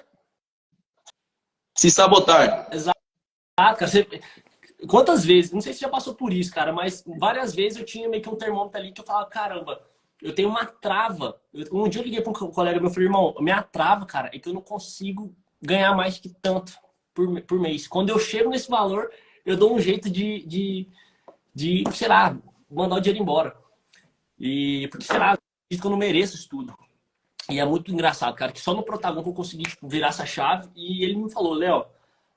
Se sabotar. Exato, cara. Quantas vezes, não sei se você já passou por isso, cara, mas várias vezes eu tinha meio que um termômetro ali que eu falava, caramba, eu tenho uma trava. Um dia eu liguei para um colega meu, falei, irmão, minha trava, cara, é que eu não consigo ganhar mais que tanto por mês. Quando eu chego nesse valor, eu dou um jeito de sei lá, mandar o dinheiro embora. E porque, sei lá, eu não mereço isso tudo. E é muito engraçado, cara, que só no Protagon que eu consegui tipo, virar essa chave. E ele me falou, Léo,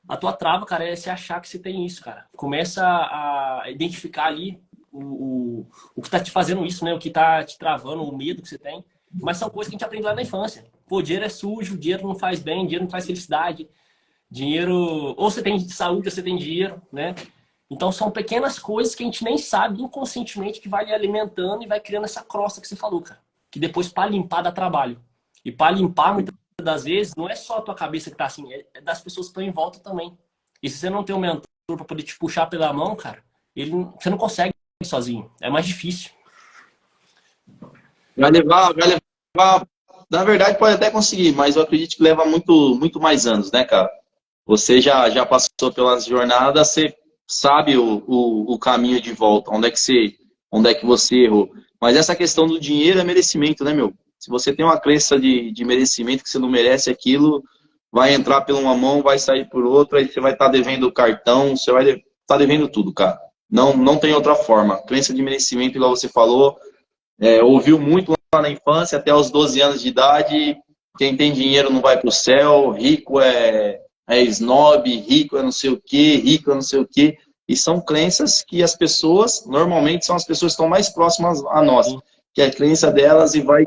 a tua trava, cara, é se achar que você tem isso, cara. Começa a identificar ali o que tá te fazendo isso, né? O que tá te travando, o medo que você tem. Mas são coisas que a gente aprende lá na infância. Pô, dinheiro é sujo, dinheiro não faz bem, dinheiro não faz felicidade. Dinheiro... Ou você tem saúde, ou você tem dinheiro, né? Então são pequenas coisas que a gente nem sabe inconscientemente que vai lhe alimentando e vai criando essa crosta que você falou, cara. Que depois para limpar dá trabalho. E para limpar, muitas das vezes, não é só a tua cabeça que tá assim, é das pessoas que estão em volta também. E se você não tem um mentor para poder te puxar pela mão, cara, você não consegue sozinho. É mais difícil. Vai levar. Na verdade, pode até conseguir, mas eu acredito que leva muito mais anos, né, cara? Você já passou pelas jornadas, você sabe o caminho de volta, onde é que você errou. Mas essa questão do dinheiro é merecimento, né, meu? Se você tem uma crença de merecimento, que você não merece aquilo, vai entrar por uma mão, vai sair por outra, aí você vai estar devendo o cartão, você vai estar devendo tudo, cara. Não tem outra forma. Crença de merecimento, igual você falou, ouviu muito lá na infância, até os 12 anos de idade, quem tem dinheiro não vai pro céu, rico é snob, rico é não sei o quê, rico é não sei o quê. E são crenças que as pessoas, normalmente são as pessoas que estão mais próximas a nós, que é a crença delas e vai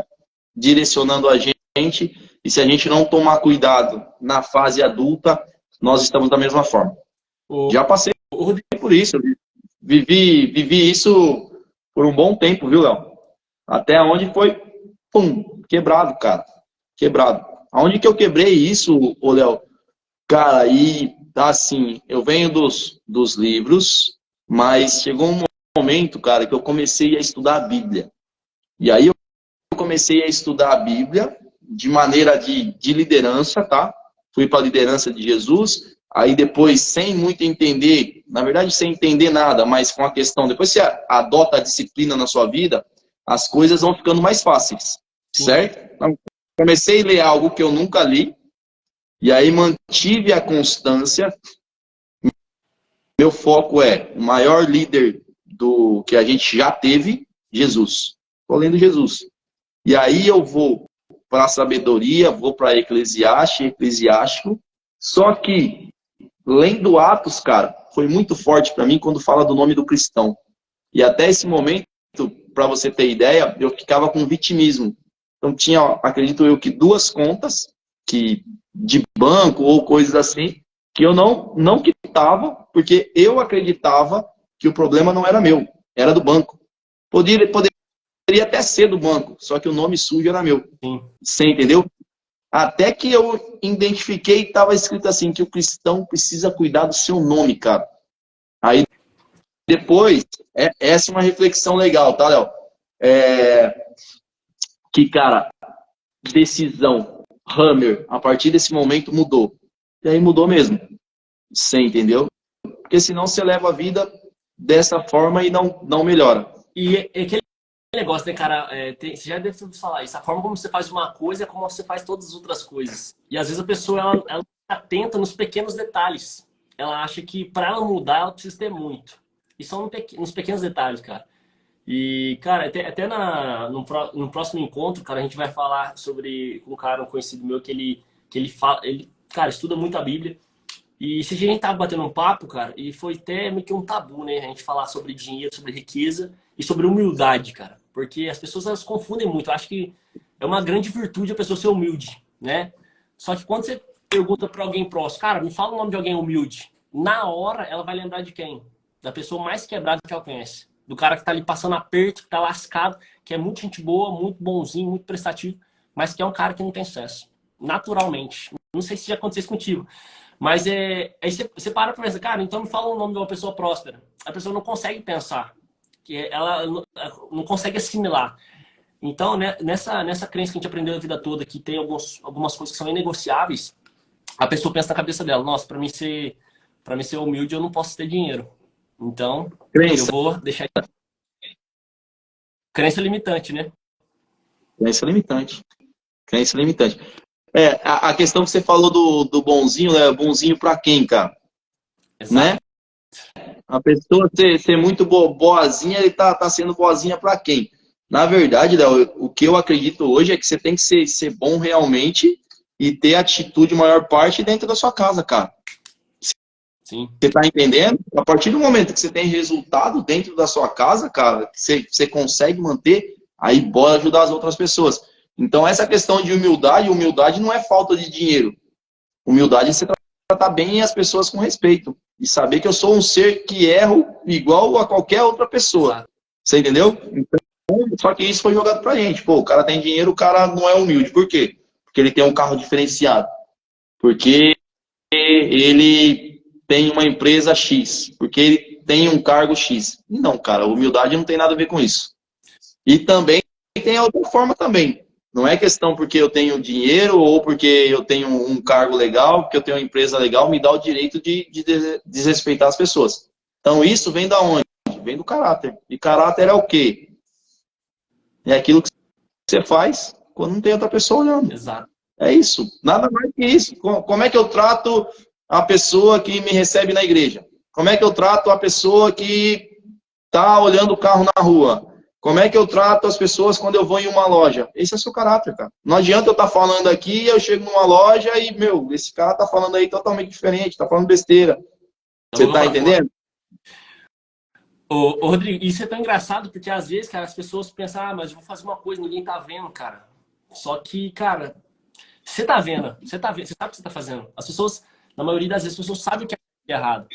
direcionando a gente. E se a gente não tomar cuidado na fase adulta, nós estamos da mesma forma. Já passei por isso, vivi isso por um bom tempo, viu, Léo? Até onde foi, pum, quebrado, cara. Quebrado. Aonde que eu quebrei isso, ô Léo? Cara, e assim, eu venho dos livros, mas chegou um momento, cara, que eu comecei a estudar a Bíblia. E aí eu comecei a estudar a Bíblia de maneira de liderança, tá? Fui para a liderança de Jesus, aí depois, sem muito entender, na verdade, sem entender nada, mas com a questão, depois você adota a disciplina na sua vida, as coisas vão ficando mais fáceis, certo? Então, comecei a ler algo que eu nunca li, e aí mantive a constância. Meu foco é o maior líder que a gente já teve, Jesus. Estou lendo Jesus. E aí eu vou para a sabedoria, vou para eclesiástico. Só que, lendo Atos, cara, foi muito forte para mim quando fala do nome do cristão. E até esse momento, para você ter ideia, eu ficava com vitimismo. Então tinha, acredito eu, que 2 contas que de banco ou coisas assim, que eu não quitava, porque eu acreditava que o problema não era meu, era do banco. Poderia até ser do banco, só que o nome sujo era meu. Sim. Você entendeu? Até que eu identifiquei, estava escrito assim, que o cristão precisa cuidar do seu nome, cara. Aí depois, essa é uma reflexão legal, tá, Léo? Que, cara, decisão, Hammer, a partir desse momento mudou. E aí mudou mesmo. Você entendeu? Porque senão você leva a vida dessa forma e não melhora. E aquele negócio, né, cara? Você já deve ouvido falar isso. A forma como você faz uma coisa é como você faz todas as outras coisas. E às vezes a pessoa ela tá atenta nos pequenos detalhes. Ela acha que para ela mudar, ela precisa ter muito. E são nos pequenos detalhes, cara. E, cara, até no próximo encontro, cara, a gente vai falar sobre um cara, um conhecido meu, que ele fala, cara, estuda muito a Bíblia. E esse dia a gente tava batendo um papo, cara, e foi até meio que um tabu, né? A gente falar sobre dinheiro, sobre riqueza e sobre humildade, cara. Porque as pessoas, elas confundem muito. Eu acho que é uma grande virtude a pessoa ser humilde, né? Só que quando você pergunta para alguém próximo, cara, me fala o nome de alguém humilde. Na hora, ela vai lembrar de quem? Da pessoa mais quebrada que ela conhece. Do cara que tá ali passando aperto, que tá lascado, que é muito gente boa, muito bonzinho, muito prestativo, mas que é um cara que não tem sucesso. Naturalmente. Não sei se já aconteceu isso contigo. Mas aí você para pra pensar, cara, então me fala o nome de uma pessoa próspera. A pessoa não consegue pensar. Que ela não consegue assimilar. Então, né, nessa crença que a gente aprendeu a vida toda, que tem algumas coisas que são inegociáveis, a pessoa pensa na cabeça dela, nossa, para mim ser humilde, eu não posso ter dinheiro. Então, eu vou deixar... Crença limitante, né? Crença limitante. Crença limitante. A questão que você falou do bonzinho, né? Bonzinho pra quem, cara? Exato. Né? A pessoa ser muito boazinha, ele tá sendo boazinha pra quem? Na verdade, Léo, o que eu acredito hoje é que você tem que ser bom realmente e ter atitude maior parte dentro da sua casa, cara. Sim. Você tá entendendo? A partir do momento que você tem resultado dentro da sua casa, cara, que você consegue manter, aí bora ajudar as outras pessoas. Então, essa questão de humildade não é falta de dinheiro. Humildade é você tratar bem as pessoas com respeito. E saber que eu sou um ser que erro igual a qualquer outra pessoa. Exato. Você entendeu? Então, só que isso foi jogado pra gente. Pô, o cara tem dinheiro, o cara não é humilde. Por quê? Porque ele tem um carro diferenciado. Porque ele tem uma empresa X. Porque ele tem um cargo X. Não, cara, humildade não tem nada a ver com isso. E também tem a outra forma também. Não é questão porque eu tenho dinheiro ou porque eu tenho um cargo legal, porque eu tenho uma empresa legal, me dá o direito de desrespeitar as pessoas. Então isso vem da onde? Vem do caráter. E caráter é o quê? É aquilo que você faz quando não tem outra pessoa olhando. Exato. É isso. Nada mais que isso. Como é que eu trato a pessoa que me recebe na igreja? Como é que eu trato a pessoa que está olhando o carro na rua? Como é que eu trato as pessoas quando eu vou em uma loja? Esse é o seu caráter, cara. Não adianta eu estar falando aqui, eu chego numa loja e, esse cara tá falando aí totalmente diferente, tá falando besteira. Você tá entendendo? Ô, Rodrigo, isso é tão engraçado porque às vezes, cara, as pessoas pensam, mas eu vou fazer uma coisa, ninguém tá vendo, cara. Só que, cara, você tá vendo, você sabe o que você tá fazendo. As pessoas, na maioria das vezes, as pessoas sabem o que é errado.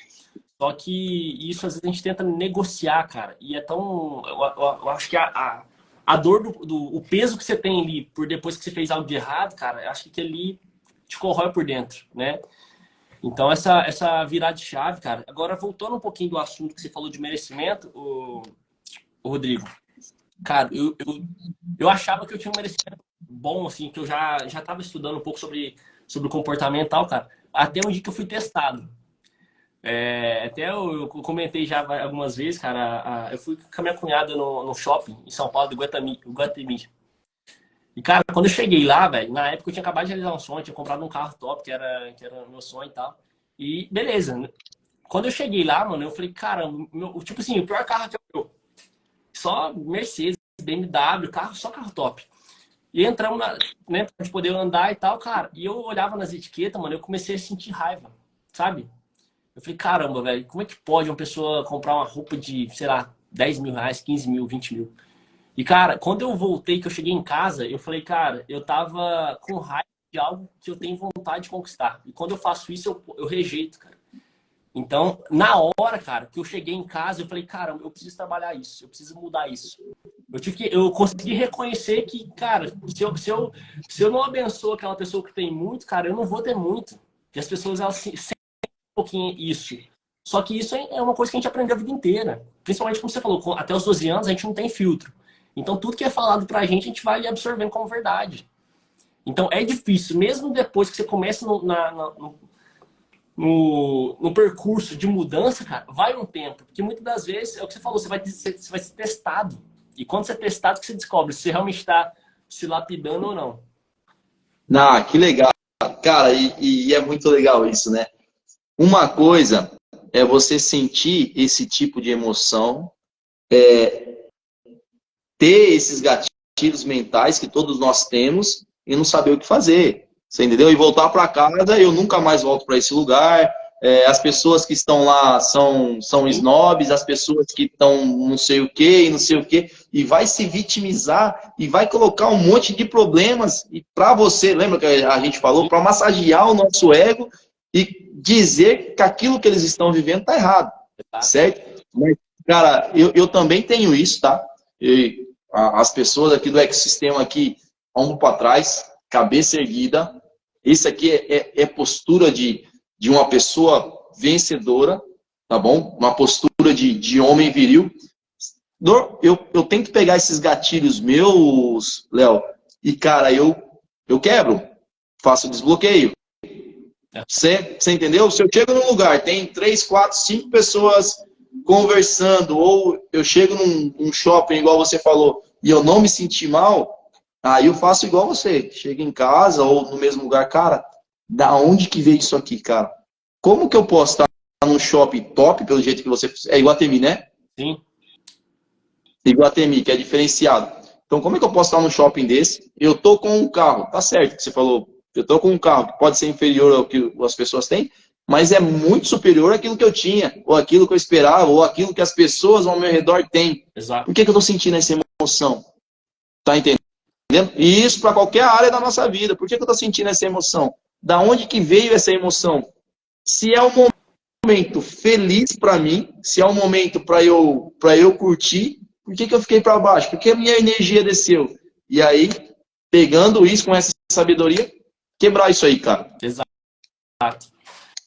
Só que isso, às vezes, a gente tenta negociar, cara. E é tão... Eu acho que a dor o peso que você tem ali por depois que você fez algo de errado, cara, eu acho que ali te corrói por dentro, né? Então, essa virada de chave, cara. Agora, voltando um pouquinho do assunto que você falou de merecimento, o Rodrigo. Cara, eu achava que eu tinha um merecimento bom, assim, que eu já estava estudando um pouco sobre o comportamento e tal, cara. Até um dia que eu fui testado. Até eu comentei já algumas vezes, cara, eu fui com a minha cunhada no shopping em São Paulo, do Guatemi. E, cara, quando eu cheguei lá, velho, na época eu tinha acabado de realizar um sonho, tinha comprado um carro top, que era meu sonho e tal. E beleza, né? Quando eu cheguei lá, mano, eu falei, cara, tipo assim, o pior carro que eu só Mercedes, BMW, só carro top. E entramos, né, pra gente poder andar e tal, cara. E eu olhava nas etiquetas, mano, eu comecei a sentir raiva, sabe? Eu falei, caramba, velho, como é que pode uma pessoa comprar uma roupa de, sei lá, 10 mil reais, 15 mil, 20 mil? E, cara, quando eu voltei, que eu cheguei em casa, eu falei, cara, eu tava com raiva de algo que eu tenho vontade de conquistar. E quando eu faço isso, eu rejeito, cara. Então, na hora, cara, que eu cheguei em casa, eu falei, caramba, eu preciso trabalhar isso, eu preciso mudar isso. Eu consegui reconhecer que, cara, se eu não abençoo aquela pessoa que tem muito, cara, eu não vou ter muito. E as pessoas, elas sentem um pouquinho isso. Só que isso é uma coisa que a gente aprendeu a vida inteira. Principalmente, como você falou, até os 12 anos a gente não tem filtro. Então, tudo que é falado pra gente, a gente vai absorvendo como verdade. Então, é difícil. Mesmo depois que você começa no percurso de mudança, cara, vai um tempo. Porque muitas das vezes, é o que você falou, você vai ser testado. E quando você é testado, que você descobre se você realmente está se lapidando ou não. Ah, que legal. Cara, e é muito legal isso, né? Uma coisa é você sentir esse tipo de emoção, ter esses gatilhos mentais que todos nós temos e não saber o que fazer. Você entendeu? E voltar para casa, eu nunca mais volto para esse lugar. As pessoas que estão lá são snobs, as pessoas que estão não sei o que e não sei o que, e vai se vitimizar e vai colocar um monte de problemas e para você, lembra que a gente falou, para massagear o nosso ego e dizer que aquilo que eles estão vivendo está errado, certo? Mas, cara, eu também tenho isso, tá? As pessoas aqui do ecossistema aqui, ombro para trás, cabeça erguida, isso aqui é postura de uma pessoa vencedora, tá bom? Uma postura de homem viril. Eu tento pegar esses gatilhos meus, Léo, e, cara, eu quebro, faço desbloqueio. Você entendeu? Se eu chego num lugar, tem 3, 4, 5 pessoas conversando, ou eu chego num shopping, igual você falou, e eu não me senti mal, aí eu faço igual você. Chego em casa ou no mesmo lugar, cara, da onde que veio isso aqui, cara? Como que eu posso estar num shopping top, pelo jeito que você... É Iguatemi, né? Sim. Iguatemi, que é diferenciado. Então, como é que eu posso estar num shopping desse? Eu tô com um carro, tá certo que você falou, eu tô com um carro que pode ser inferior ao que as pessoas têm, mas é muito superior àquilo que eu tinha, ou aquilo que eu esperava, ou aquilo que as pessoas ao meu redor têm. Exato. Por que eu tô sentindo essa emoção? Tá entendendo? E isso para qualquer área da nossa vida. Por que eu tô sentindo essa emoção? Da onde que veio essa emoção? Se é um momento feliz para mim, se é um momento para eu curtir, por que eu fiquei para baixo? Por que a minha energia desceu? E aí, pegando isso com essa sabedoria, quebrar isso aí, cara. Exato.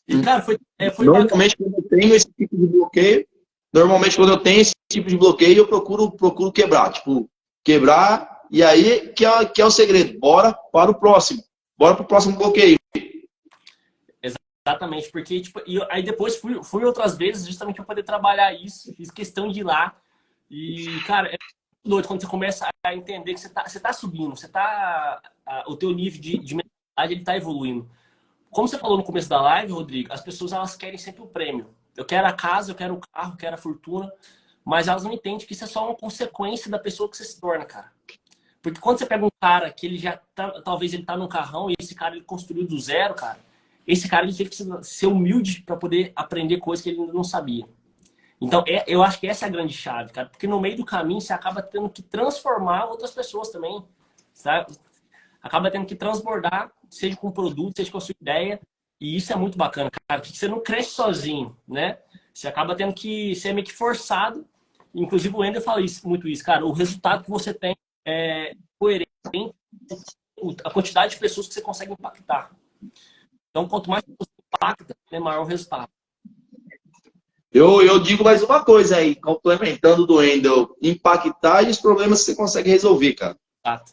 E, cara, foi normalmente, quando eu tenho esse tipo de bloqueio, eu procuro quebrar. Tipo, quebrar, e aí que é o segredo. Bora para o próximo. Bora para o próximo bloqueio. Exatamente, porque tipo, aí depois fui outras vezes justamente para poder trabalhar isso, fiz questão de ir lá e, cara, é doido quando você começa a entender que você tá subindo, o teu nível de mentalidade ele tá evoluindo. Como você falou no começo da live, Rodrigo, as pessoas elas querem sempre o prêmio. Eu quero a casa, eu quero o carro, eu quero a fortuna, mas elas não entendem que isso é só uma consequência da pessoa que você se torna, cara. Porque quando você pega um cara que ele já tá, talvez ele tá num carrão e esse cara ele construiu do zero, cara, esse cara ele teve que ser humilde para poder aprender coisas que ele ainda não sabia. Então, eu acho que essa é a grande chave, cara. Porque no meio do caminho você acaba tendo que transformar outras pessoas também, sabe? Acaba tendo que transbordar, seja com produto, seja com a sua ideia. E isso é muito bacana, cara. Porque você não cresce sozinho, né? Você acaba tendo que ser meio que forçado. Inclusive o Wendel fala muito isso, cara. O resultado que você tem é coerente a quantidade de pessoas que você consegue impactar. Então, quanto mais você impacta, maior o resultado. Eu digo mais uma coisa aí, complementando do Wendel, impactar e os problemas que você consegue resolver, cara. Exato.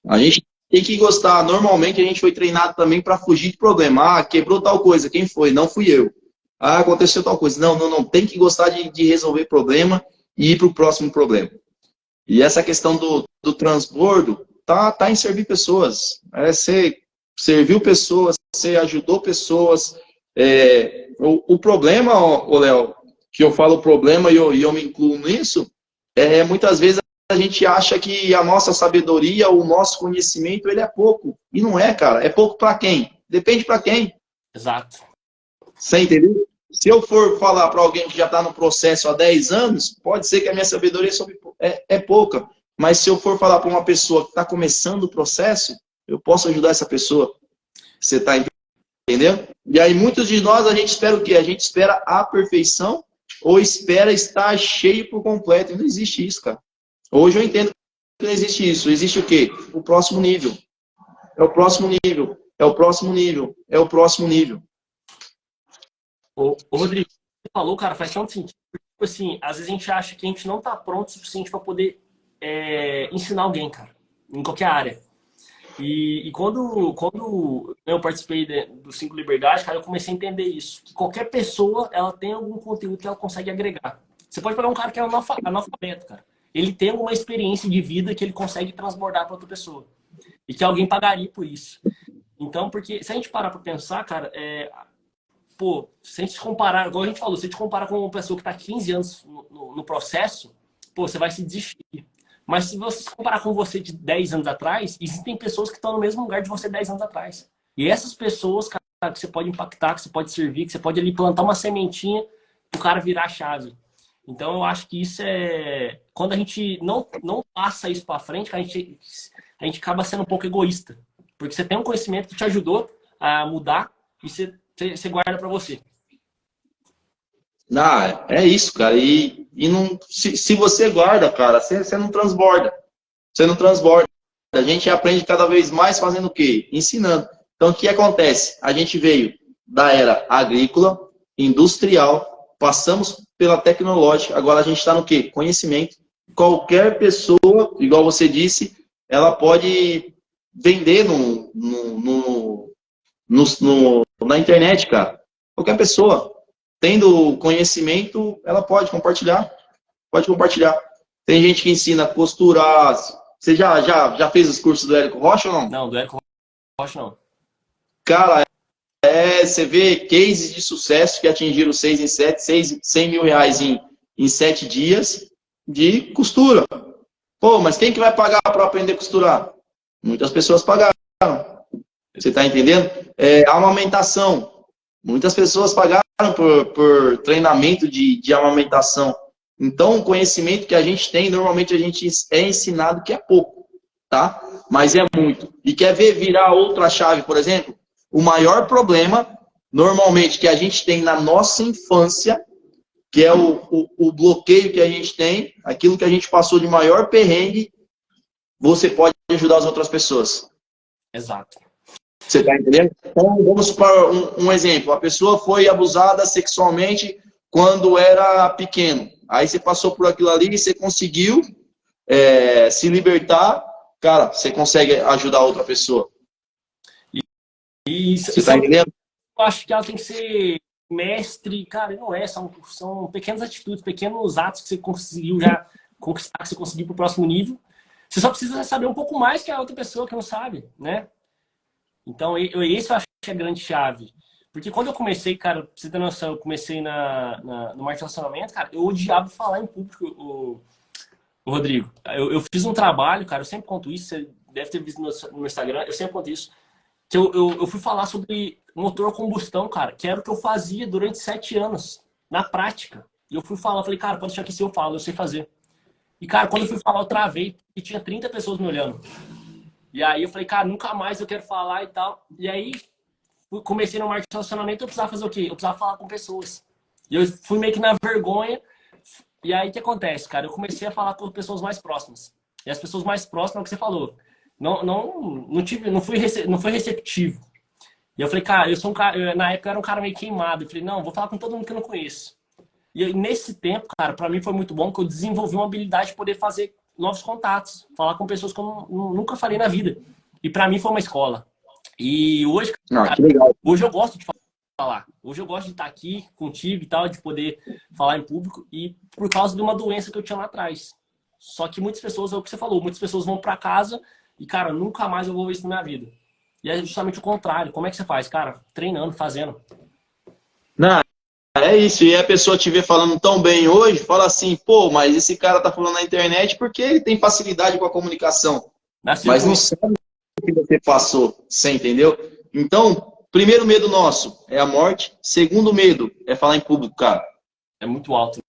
A gente tem que gostar. Normalmente a gente foi treinado também para fugir de problema. Ah, quebrou tal coisa, quem foi? Não fui eu. Ah, aconteceu tal coisa. Não. Tem que gostar de resolver problema e ir para o próximo problema. E essa questão do transbordo tá em servir pessoas. Você serviu pessoas, você ajudou pessoas. O problema, Léo, que eu falo problema e eu me incluo nisso, muitas vezes a gente acha que a nossa sabedoria, o nosso conhecimento, ele é pouco. E não é, cara. É pouco para quem? Depende para quem. Exato. Você entendeu? Se eu for falar para alguém que já está no processo há 10 anos, pode ser que a minha sabedoria é pouca. Mas se eu for falar para uma pessoa que está começando o processo, eu posso ajudar essa pessoa. Você está entendendo? E aí, muitos de nós, a gente espera o quê? A gente espera a perfeição ou espera estar cheio por completo. E não existe isso, cara. Hoje eu entendo que não existe isso. Existe o quê? O próximo nível. É o próximo nível. É o próximo nível. É o próximo nível. Ô Rodrigo, você falou, cara, faz tanto sentido. Tipo assim, às vezes a gente acha que a gente não tá pronto o suficiente para poder ensinar alguém, cara, em qualquer área. E quando eu participei do Cinco Liberdade, cara, eu comecei a entender isso. Que qualquer pessoa, ela tem algum conteúdo que ela consegue agregar. Você pode pegar um cara que é analfabeto, cara. Ele tem alguma experiência de vida que ele consegue transbordar para outra pessoa. E que alguém pagaria por isso. Então, porque se a gente parar para pensar, cara, pô, se a gente se comparar, igual a gente falou, se a gente comparar com uma pessoa que está 15 anos no processo, pô, você vai se desistir. Mas se você se comparar com você de 10 anos atrás, existem pessoas que estão no mesmo lugar de você 10 anos atrás. E essas pessoas, cara, que você pode impactar, que você pode servir, que você pode ali plantar uma sementinha para o cara virar a chave. Então, eu acho que isso é... Quando a gente não passa isso para frente, a gente acaba sendo um pouco egoísta. Porque você tem um conhecimento que te ajudou a mudar e você guarda para você. Ah, é isso, cara. E não, se você guarda, cara, você não transborda. Você não transborda. A gente aprende cada vez mais fazendo o quê? Ensinando. Então, o que acontece? A gente veio da era agrícola, industrial, passamos pela tecnológica, agora a gente está no quê? Conhecimento. Qualquer pessoa, igual você disse, ela pode vender na internet, cara. Qualquer pessoa. Tendo conhecimento, ela pode compartilhar. Pode compartilhar. Tem gente que ensina a costurar. Você já fez os cursos do Érico Rocha ou não? Não, do Érico Rocha não. Cara, você vê cases de sucesso que atingiram 6 em 7, 100 mil reais em 7 dias de costura. Pô, mas quem que vai pagar para aprender a costurar? Muitas pessoas pagaram. Você está entendendo? Amamentação. Muitas pessoas pagaram por treinamento de amamentação. Então, o conhecimento que a gente tem, normalmente a gente é ensinado que é pouco, tá? Mas é muito. E quer ver virar outra chave, por exemplo? O maior problema, normalmente, que a gente tem na nossa infância, que é o bloqueio que a gente tem, aquilo que a gente passou de maior perrengue, você pode ajudar as outras pessoas. Exato. Você está entendendo? Então, vamos supor um exemplo. A pessoa foi abusada sexualmente quando era pequeno. Aí você passou por aquilo ali e você conseguiu se libertar. Cara, você consegue ajudar outra pessoa. Você está entendendo? Eu acho que ela tem que ser mestre. Cara, não é. São pequenas atitudes, pequenos atos que você conseguiu já conquistar, que você conseguiu para o próximo nível. Você só precisa saber um pouco mais que a outra pessoa que não sabe, né? Então, esse eu acho que é a grande chave. Porque quando eu comecei, cara, pra você ter noção, eu comecei no marketing de relacionamento, cara, eu odiava falar em público, o Rodrigo. Eu fiz um trabalho, cara, eu sempre conto isso, você deve ter visto no meu Instagram, eu sempre conto isso, que eu fui falar sobre motor a combustão, cara, que era o que eu fazia durante 7 anos, na prática. E eu fui falar, falei, cara, pode deixar que se eu falo, eu sei fazer. E, cara, quando eu fui falar, eu travei, e tinha 30 pessoas me olhando. E aí eu falei, cara, nunca mais eu quero falar e tal. E aí, comecei no marketing de relacionamento, eu precisava fazer o quê? Eu precisava falar com pessoas. E eu fui meio que na vergonha. E aí, o que acontece, cara? Eu comecei a falar com pessoas mais próximas. E as pessoas mais próximas, é o que você falou. Não fui receptivo. E eu falei, cara, eu sou um cara... Na época, eu era um cara meio queimado. Eu falei, não, vou falar com todo mundo que eu não conheço. E nesse tempo, cara, pra mim foi muito bom, que eu desenvolvi uma habilidade de poder fazer novos contatos, falar com pessoas que eu nunca falei na vida. E pra mim foi uma escola. E hoje, cara, hoje eu gosto de falar. Hoje eu gosto de estar aqui contigo e tal, de poder falar em público, e por causa de uma doença que eu tinha lá atrás. Só que muitas pessoas, é o que você falou, muitas pessoas vão pra casa e, cara, nunca mais eu vou ver isso na minha vida. E é justamente o contrário. Como é que você faz? Cara, treinando, fazendo. Não, é isso. E a pessoa te vê falando tão bem hoje, fala assim, pô, mas esse cara tá falando na internet porque ele tem facilidade com a comunicação. Nasceu Mas com não isso. sabe o que você passou, você entendeu? Então, primeiro medo nosso é a morte. Segundo medo é falar em público, cara. É muito alto,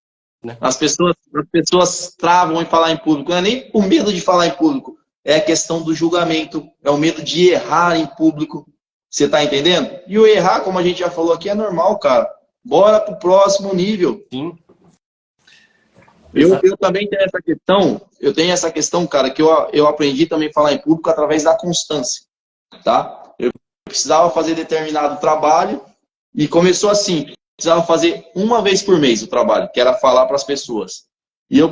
né? As pessoas travam em falar em público. Não é nem por medo de falar em público. É a questão do julgamento. É o medo de errar em público. Você tá entendendo? E o errar, como a gente já falou aqui, é normal, cara. Bora pro próximo nível. Sim. Eu também tenho essa questão. Eu tenho essa questão, cara, que eu aprendi também a falar em público através da constância, tá? Eu precisava fazer determinado trabalho e começou assim. Precisava fazer uma vez por mês o trabalho, que era falar para as pessoas. E eu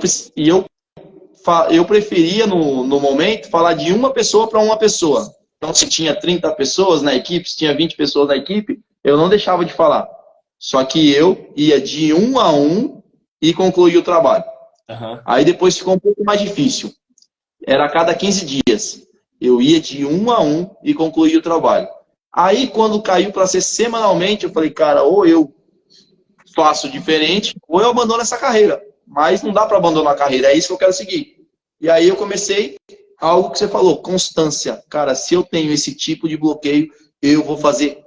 preferia, no momento, falar de uma pessoa para uma pessoa. Então, se tinha 30 pessoas na equipe, se tinha 20 pessoas na equipe, eu não deixava de falar. Só que eu ia de um a um e concluía o trabalho. Uhum. Aí depois ficou um pouco mais difícil. Era a cada 15 dias. Eu ia de um a um e concluía o trabalho. Aí, quando caiu para ser semanalmente, eu falei, cara, ou eu faço diferente, ou eu abandono essa carreira. Mas não dá para abandonar a carreira, é isso que eu quero seguir. E aí eu comecei algo que você falou, constância. Cara, se eu tenho esse tipo de bloqueio, eu vou fazer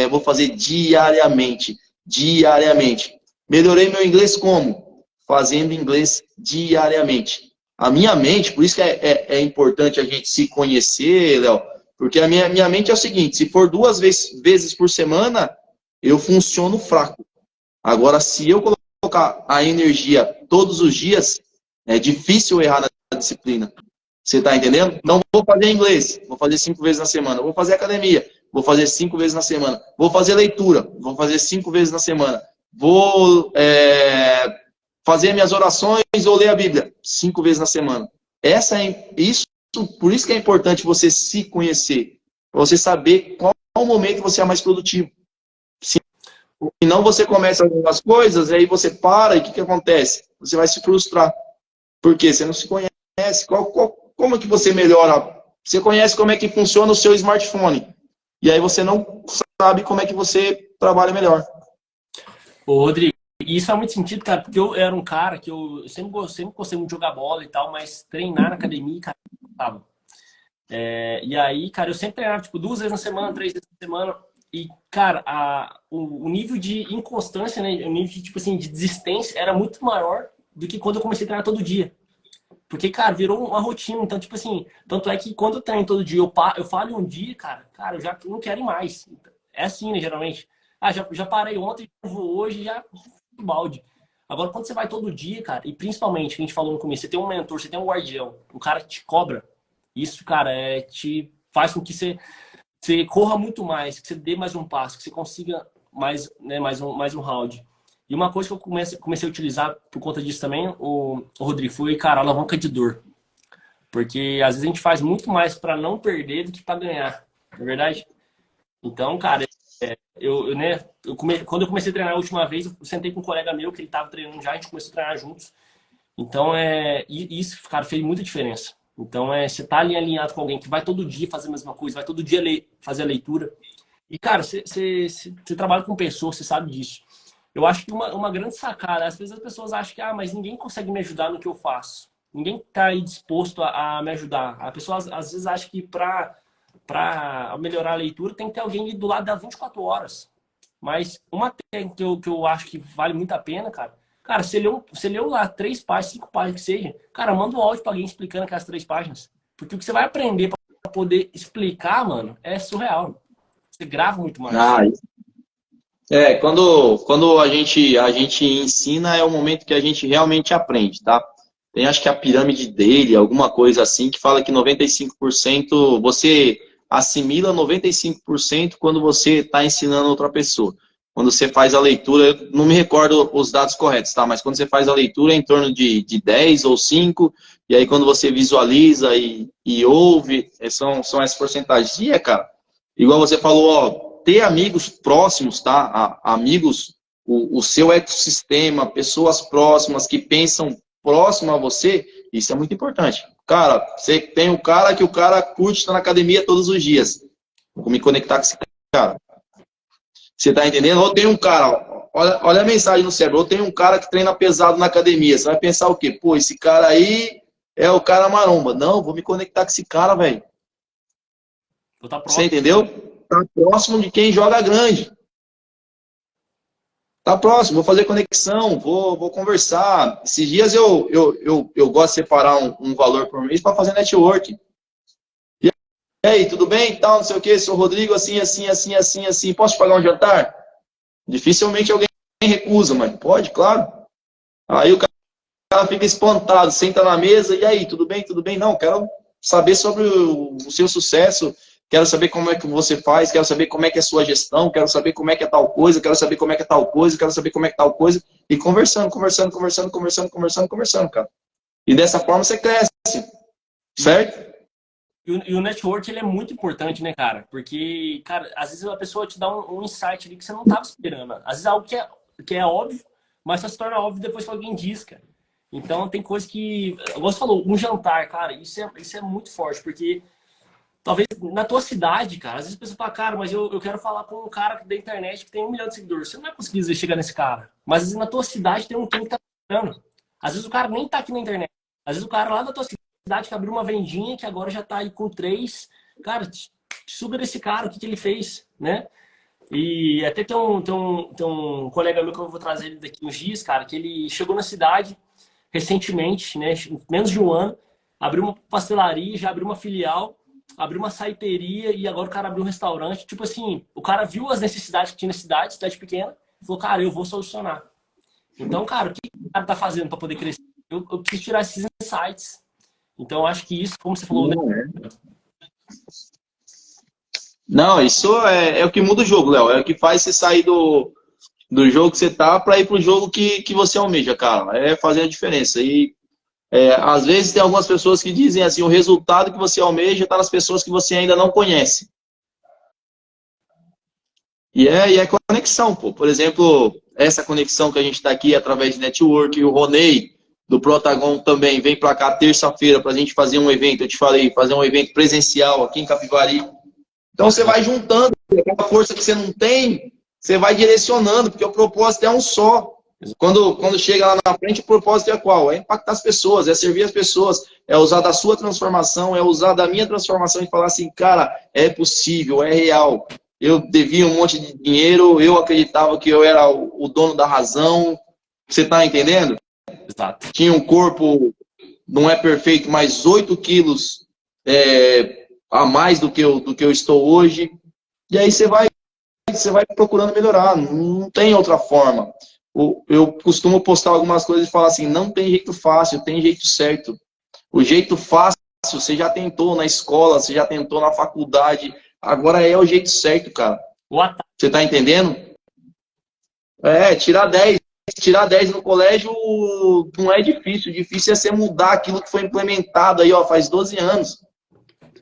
vou fazer diariamente. Diariamente. Melhorei meu inglês como? Fazendo inglês diariamente. A minha mente, por isso que é importante a gente se conhecer, Léo, porque a minha mente é o seguinte, se for 2 vezes por semana, eu funciono fraco. Agora, se eu colocar a energia todos os dias, é difícil errar na disciplina. Você está entendendo? Então, vou fazer inglês, vou fazer 5 vezes na semana. Vou fazer academia, vou fazer 5 vezes na semana. Vou fazer leitura, vou fazer 5 vezes na semana. Vou fazer minhas orações ou ler a Bíblia 5 vezes na semana. Por isso que é importante você se conhecer, para você saber qual o momento que você é mais produtivo. Senão você começa algumas coisas, aí você para e o que acontece? Você vai se frustrar. Porque você não se conhece. Como que você melhora? Você conhece como é que funciona o seu smartphone. E aí você não sabe como é que você trabalha melhor. Ô, Rodrigo, isso faz muito sentido, cara, porque eu era um cara que eu sempre gostei muito de jogar bola e tal, mas treinar na academia, cara, não tava. E aí, cara, eu sempre treinava, tipo, 2 vezes na semana, 3 vezes na semana. E, cara, o nível de inconstância, né, o nível de, tipo assim, de desistência era muito maior do que quando eu comecei a treinar todo dia. Porque, cara, virou uma rotina. Então, tipo assim, tanto é que quando eu treino todo dia, eu falho um dia, cara, eu já não quero ir mais. É assim, né, geralmente. Já parei ontem, vou hoje, já balde. Agora, quando você vai todo dia, cara, e principalmente, que a gente falou no começo, você tem um mentor, você tem um guardião, um cara que te cobra, isso, cara, te faz com que você corra muito mais, que você dê mais um passo, que você consiga mais um round. E uma coisa que eu comecei a utilizar por conta disso também, o Rodrigo, foi, cara, a alavanca de dor. Porque às vezes a gente faz muito mais para não perder do que para ganhar, não é verdade? Então, cara, quando eu comecei a treinar a última vez, eu sentei com um colega meu que ele estava treinando já, a gente começou a treinar juntos. Então, isso, cara, fez muita diferença. Então, você tá ali alinhado com alguém que vai todo dia fazer a mesma coisa, vai todo dia fazer a leitura. E, cara, você trabalha com pessoas, você sabe disso. Eu acho que uma grande sacada, às vezes as pessoas acham que, mas ninguém consegue me ajudar no que eu faço. Ninguém tá aí disposto a me ajudar. A pessoa, às vezes, acha que para melhorar a leitura tem que ter alguém ali do lado das 24 horas. Mas uma técnica que eu acho que vale muito a pena, cara, você leu lá 3 páginas, 5 páginas que seja, cara, manda um áudio pra alguém explicando aquelas 3 páginas. Porque o que você vai aprender pra poder explicar, mano, é surreal. Você grava muito mais. Quando a gente ensina, é o momento que a gente realmente aprende, tá? Tem, acho que a pirâmide dele, alguma coisa assim, que fala que 95% você assimila 95% quando você está ensinando outra pessoa. Quando você faz a leitura, eu não me recordo os dados corretos, tá? Mas quando você faz a leitura é em torno de 10 ou 5, e aí quando você visualiza e ouve, são essas porcentagens. E cara, igual você falou, ó, ter amigos próximos, tá? Amigos, o seu ecossistema, pessoas próximas que pensam próximo a você, isso é muito importante. Cara, você tem um cara que o cara curte estar na academia todos os dias. Vou me conectar com esse cara. Você tá entendendo? Ou tem um cara, olha a mensagem no cérebro, ou tem um cara que treina pesado na academia. Você vai pensar o quê? Pô, esse cara aí é o cara maromba. Não, vou me conectar com esse cara, velho. Tu tá Você próximo. entendeu? Tá próximo de quem joga grande. Tá próximo, vou fazer conexão, vou conversar. Esses dias eu gosto de separar um valor por mês para fazer network. E aí, tudo bem? Tal, não sei o que, sou Rodrigo, assim, assim, assim, assim, assim. Posso te pagar um jantar? Dificilmente alguém recusa, mas pode, claro. Aí o cara fica espantado, senta na mesa, e aí, tudo bem? Tudo bem? Não, quero saber sobre o seu sucesso, quero saber como é que você faz, quero saber como é que é a sua gestão, quero saber como é que é tal coisa, quero saber como é que é tal coisa, quero saber como é que é tal coisa, e conversando, cara. E dessa forma você cresce, certo? E o network, ele é muito importante, né, cara? Porque, cara, às vezes a pessoa te dá um insight ali que você não tava esperando. Às vezes é algo que é óbvio, mas só se torna óbvio depois que alguém diz, cara. Então, tem coisa que... Você falou, um jantar, cara, isso é muito forte, porque talvez na tua cidade, cara, às vezes a pessoa fala, cara, mas eu quero falar com um cara da internet que tem 1 milhão de seguidores. Você não vai conseguir chegar nesse cara. Mas às vezes na tua cidade tem um time que tá esperando. Às vezes o cara nem tá aqui na internet. Às vezes o cara lá da tua cidade que abriu uma vendinha, que agora já tá aí com 3. Cara, suga desse cara, o que ele fez, né? E até tem um colega meu que eu vou trazer ele daqui uns dias, cara, que ele chegou na cidade recentemente, né? Menos de um ano, abriu uma pastelaria, já abriu uma filial, abriu uma saiteria e agora o cara abriu um restaurante. Tipo assim, o cara viu as necessidades que tinha na cidade pequena, e falou, cara, eu vou solucionar. Então, cara, o que o cara tá fazendo para poder crescer? Eu preciso tirar esses insights. Então, eu acho que isso, como você falou, né? Não, isso é o que muda o jogo, Léo. É o que faz você sair do jogo que você tá para ir pro jogo que você almeja, cara. É fazer a diferença. E às vezes tem algumas pessoas que dizem assim, o resultado que você almeja está nas pessoas que você ainda não conhece. E é conexão, pô. Por exemplo, essa conexão que a gente está aqui através de network, e o Ronei do Protagon também vem para cá terça-feira para a gente fazer um evento, eu te falei, fazer um evento presencial aqui em Capivari. Então você vai juntando, aquela força que você não tem, você vai direcionando, porque o propósito é um só. Quando chega lá na frente, o propósito é qual? É impactar as pessoas, é servir as pessoas, é usar da sua transformação, é usar da minha transformação e falar assim, cara, é possível, é real. Eu devia um monte de dinheiro, eu acreditava que eu era o dono da razão. Você está entendendo? Exato. Tinha um corpo, não é perfeito, mas 8 quilos a mais do que eu estou hoje. E aí você vai procurando melhorar, não tem outra forma. Eu costumo postar algumas coisas e falar assim, não tem jeito fácil, tem jeito certo. O jeito fácil você já tentou na escola, você já tentou na faculdade, agora é o jeito certo, cara. Você tá entendendo? Tirar 10 no colégio não é difícil, o difícil é você mudar aquilo que foi implementado aí, ó, faz 12 anos.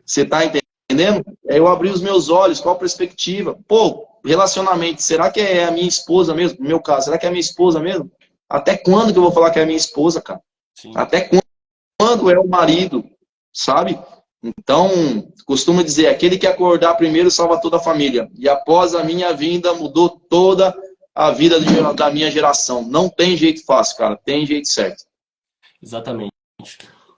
Você tá entendendo? Eu abri os meus olhos, qual a perspectiva? Pô, relacionamento, será que é a minha esposa mesmo? No meu caso, será que é a minha esposa mesmo? Até quando que eu vou falar que é a minha esposa, cara? Sim. Até quando é o marido, sabe? Então, costumo dizer, aquele que acordar primeiro salva toda a família. E após a minha vinda, mudou toda a vida da minha geração. Não tem jeito fácil, cara. Tem jeito certo. Exatamente.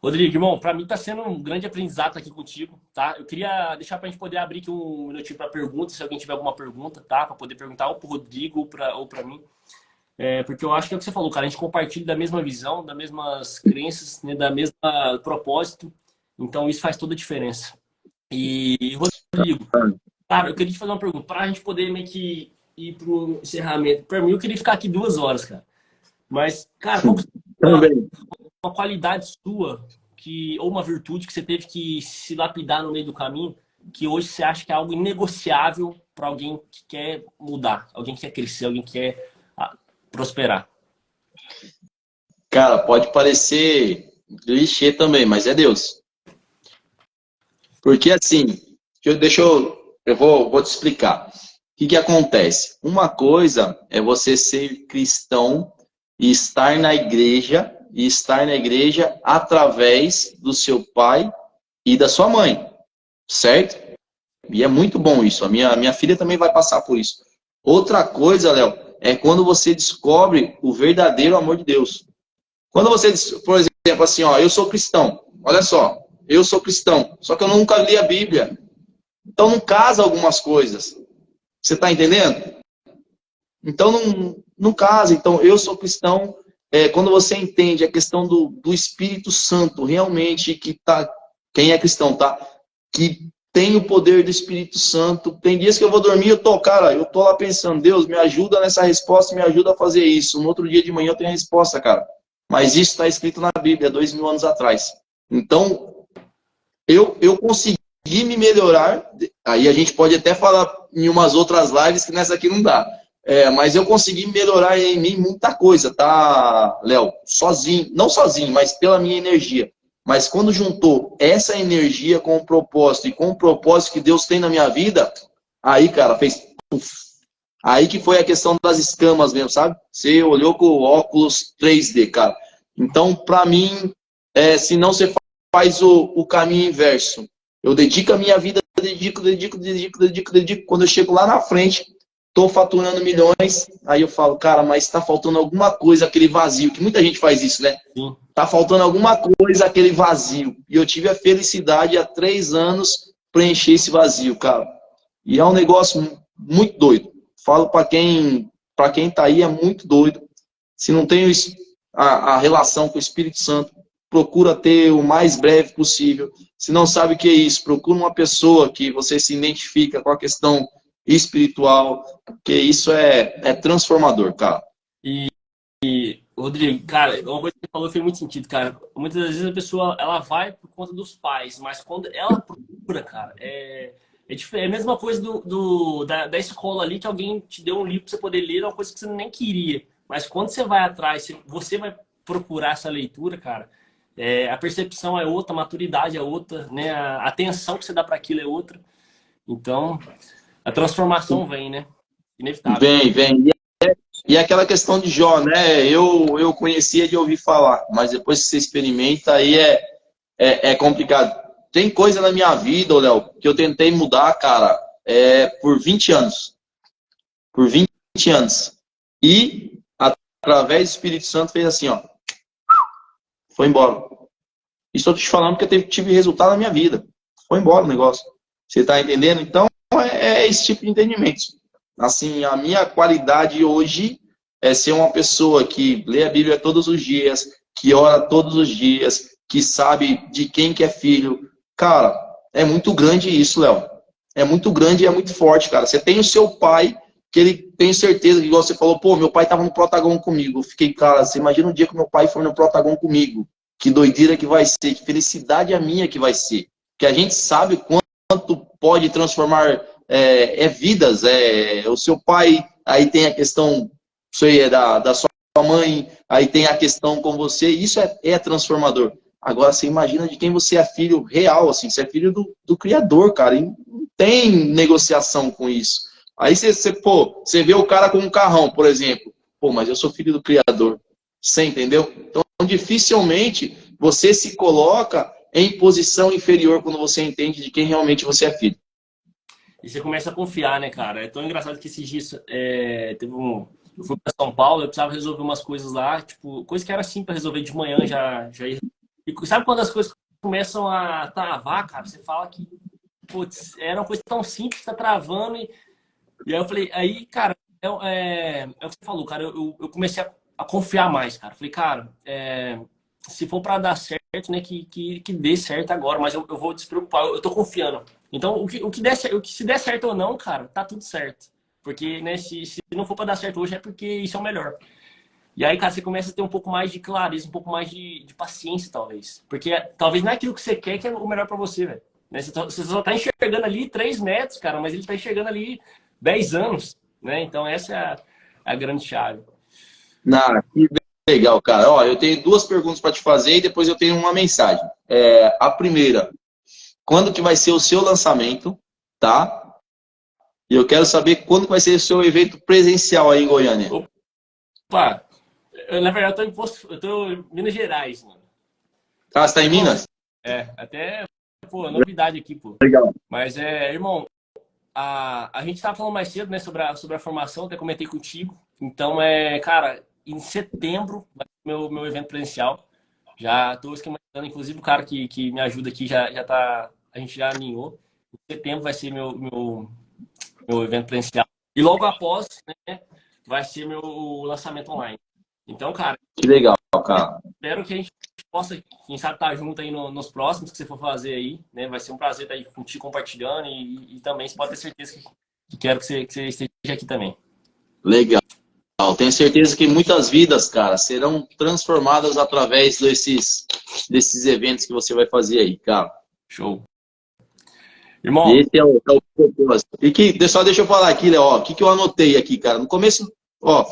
Rodrigo, irmão, para mim está sendo um grande aprendizado aqui contigo, tá? Eu queria deixar para a gente poder abrir aqui um minutinho para perguntas, se alguém tiver alguma pergunta, tá? Para poder perguntar ou para o Rodrigo ou para mim. Porque eu acho que é o que você falou, cara, a gente compartilha da mesma visão, das mesmas crenças, né, da mesma propósito. Então isso faz toda a diferença. E Rodrigo, cara, eu queria te fazer uma pergunta, para a gente poder meio que ir para o encerramento. Para mim, eu queria ficar aqui 2 horas, cara. Mas, cara, qual que uma qualidade sua ou uma virtude que você teve que se lapidar no meio do caminho, que hoje você acha que é algo inegociável para alguém que quer mudar, alguém que quer crescer, alguém que quer prosperar? Cara, pode parecer clichê também, mas é Deus. Porque assim, eu vou te explicar. O que acontece? Uma coisa é você ser cristão e estar na igreja, através do seu pai e da sua mãe, certo? E é muito bom isso. A minha filha também vai passar por isso. Outra coisa, Léo, é quando você descobre o verdadeiro amor de Deus. Quando você, por exemplo, assim, ó, eu sou cristão. Olha só, eu sou cristão, só que eu nunca li a Bíblia. Então não casa algumas coisas. Você está entendendo? Então não casa. Então eu sou cristão. Quando você entende a questão do Espírito Santo, realmente que tá, quem é cristão, tá? Que tem o poder do Espírito Santo. Tem dias que eu vou dormir, eu tô lá pensando, Deus, me ajuda nessa resposta, me ajuda a fazer isso. No outro dia de manhã eu tenho a resposta, cara. Mas isso está escrito na Bíblia, 2000 anos atrás. Então, eu consegui me melhorar. Aí a gente pode até falar em umas outras lives que nessa aqui não dá. Mas eu consegui melhorar em mim muita coisa, tá, Léo? Sozinho, não sozinho, mas pela minha energia. Mas quando juntou essa energia com o propósito e com o propósito que Deus tem na minha vida, aí, cara, fez... Aí que foi a questão das escamas mesmo, sabe? Você olhou com o óculos 3D, cara. Então, pra mim, se não você faz o caminho inverso, eu dedico a minha vida, dedico. Quando eu chego lá na frente, tô faturando milhões, aí eu falo, cara, mas tá faltando alguma coisa, aquele vazio, que muita gente faz isso, né? Sim. Tá faltando alguma coisa, aquele vazio. E eu tive a felicidade, há 3 anos, preencher esse vazio, cara. E é um negócio muito doido. Falo para quem tá aí, é muito doido. Se não tem a relação com o Espírito Santo, procura ter o mais breve possível. Se não sabe o que é isso, procura uma pessoa que você se identifica com a questão espiritual, porque isso é transformador, cara. Rodrigo, cara, uma coisa que você falou fez muito sentido, cara. Muitas das vezes a pessoa, ela vai por conta dos pais, mas quando ela procura, cara, é a mesma coisa da escola ali, que alguém te deu um livro pra você poder ler, uma coisa que você nem queria. Mas quando você vai atrás, você vai procurar essa leitura, cara, a percepção é outra, a maturidade é outra, né? A atenção que você dá para aquilo é outra. Então, a transformação vem, né? Inevitável. Vem. E aquela questão de Jó, né? Eu conhecia de ouvir falar, mas depois que você experimenta, aí é complicado. Tem coisa na minha vida, Léo, que eu tentei mudar, cara, por 20 anos. Por 20 anos. E, através do Espírito Santo, fez assim, ó. Foi embora. Estou te falando porque tive resultado na minha vida. Foi embora o negócio. Você tá entendendo? Então, é esse tipo de entendimento. Assim, a minha qualidade hoje é ser uma pessoa que lê a Bíblia todos os dias, que ora todos os dias, que sabe de quem que é filho. Cara, é muito grande isso, Léo. É muito grande e é muito forte, cara. Você tem o seu pai, que ele tem certeza, que igual você falou, pô, meu pai tava no Protagon comigo. Eu fiquei, cara, você imagina um dia que meu pai foi no Protagon comigo. Que doideira que vai ser, que felicidade a minha que vai ser. Que a gente sabe quanto pode transformar vidas. O seu pai, aí tem a questão da sua mãe, aí tem a questão com você, isso é transformador. Agora você imagina de quem você é filho real, assim, você é filho do Criador, cara, e não tem negociação com isso. Aí você vê o cara com um carrão, por exemplo, pô, mas eu sou filho do Criador, você entendeu? Então, dificilmente você se coloca em posição inferior quando você entende de quem realmente você é filho. E você começa a confiar, né, cara? É tão engraçado que esses dias eu fui para São Paulo, eu precisava resolver umas coisas lá, tipo, coisa que era assim para resolver de manhã, já ia. E sabe quando as coisas começam a travar, cara? Você fala que, putz, era uma coisa tão simples, tá travando. E aí eu falei, aí, cara, é o que você falou, cara, eu comecei a confiar mais, cara. Falei, cara, se for para dar certo, né, que dê certo agora, mas eu vou despreocupar, eu tô confiando. Então, se der certo ou não, cara, tá tudo certo. Porque, né, se não for para dar certo hoje, é porque isso é o melhor. E aí, cara, você começa a ter um pouco mais de clareza, um pouco mais de paciência, talvez. Porque talvez não é aquilo que você quer que é o melhor para você, velho. Né? Você só tá enxergando ali 3 metros, cara, mas ele tá enxergando ali 10 anos, né? Então, essa é a grande chave. Que legal, cara. Ó, eu tenho 2 perguntas para te fazer e depois eu tenho uma mensagem. A primeira, quando que vai ser o seu lançamento, tá? E eu quero saber quando que vai ser o seu evento presencial aí em Goiânia. Opa! Na verdade, eu tô em Minas Gerais, mano. Ah, você tá em Minas? Até, pô, novidade aqui, pô. Legal. Mas, irmão, a gente estava falando mais cedo, né, sobre a formação, até comentei contigo. Então, cara, em setembro vai ser meu evento presencial. Já estou esquematizando, inclusive o cara que me ajuda aqui já tá, a gente já alinhou. Em setembro vai ser meu evento presencial. E logo após, né, vai ser meu lançamento online. Então, cara, Que legal, cara. espero que a gente possa, quem sabe, estar junto aí nos próximos que você for fazer aí, né? Vai ser um prazer estar aí contigo compartilhando e também você pode ter certeza que quero que você esteja aqui também. Legal. Tenho certeza que muitas vidas, cara, serão transformadas através desses eventos que você vai fazer aí, cara. Show. Irmão. Esse é o propósito. Só deixa eu falar aqui, Léo, o que eu anotei aqui, cara. No começo, ó,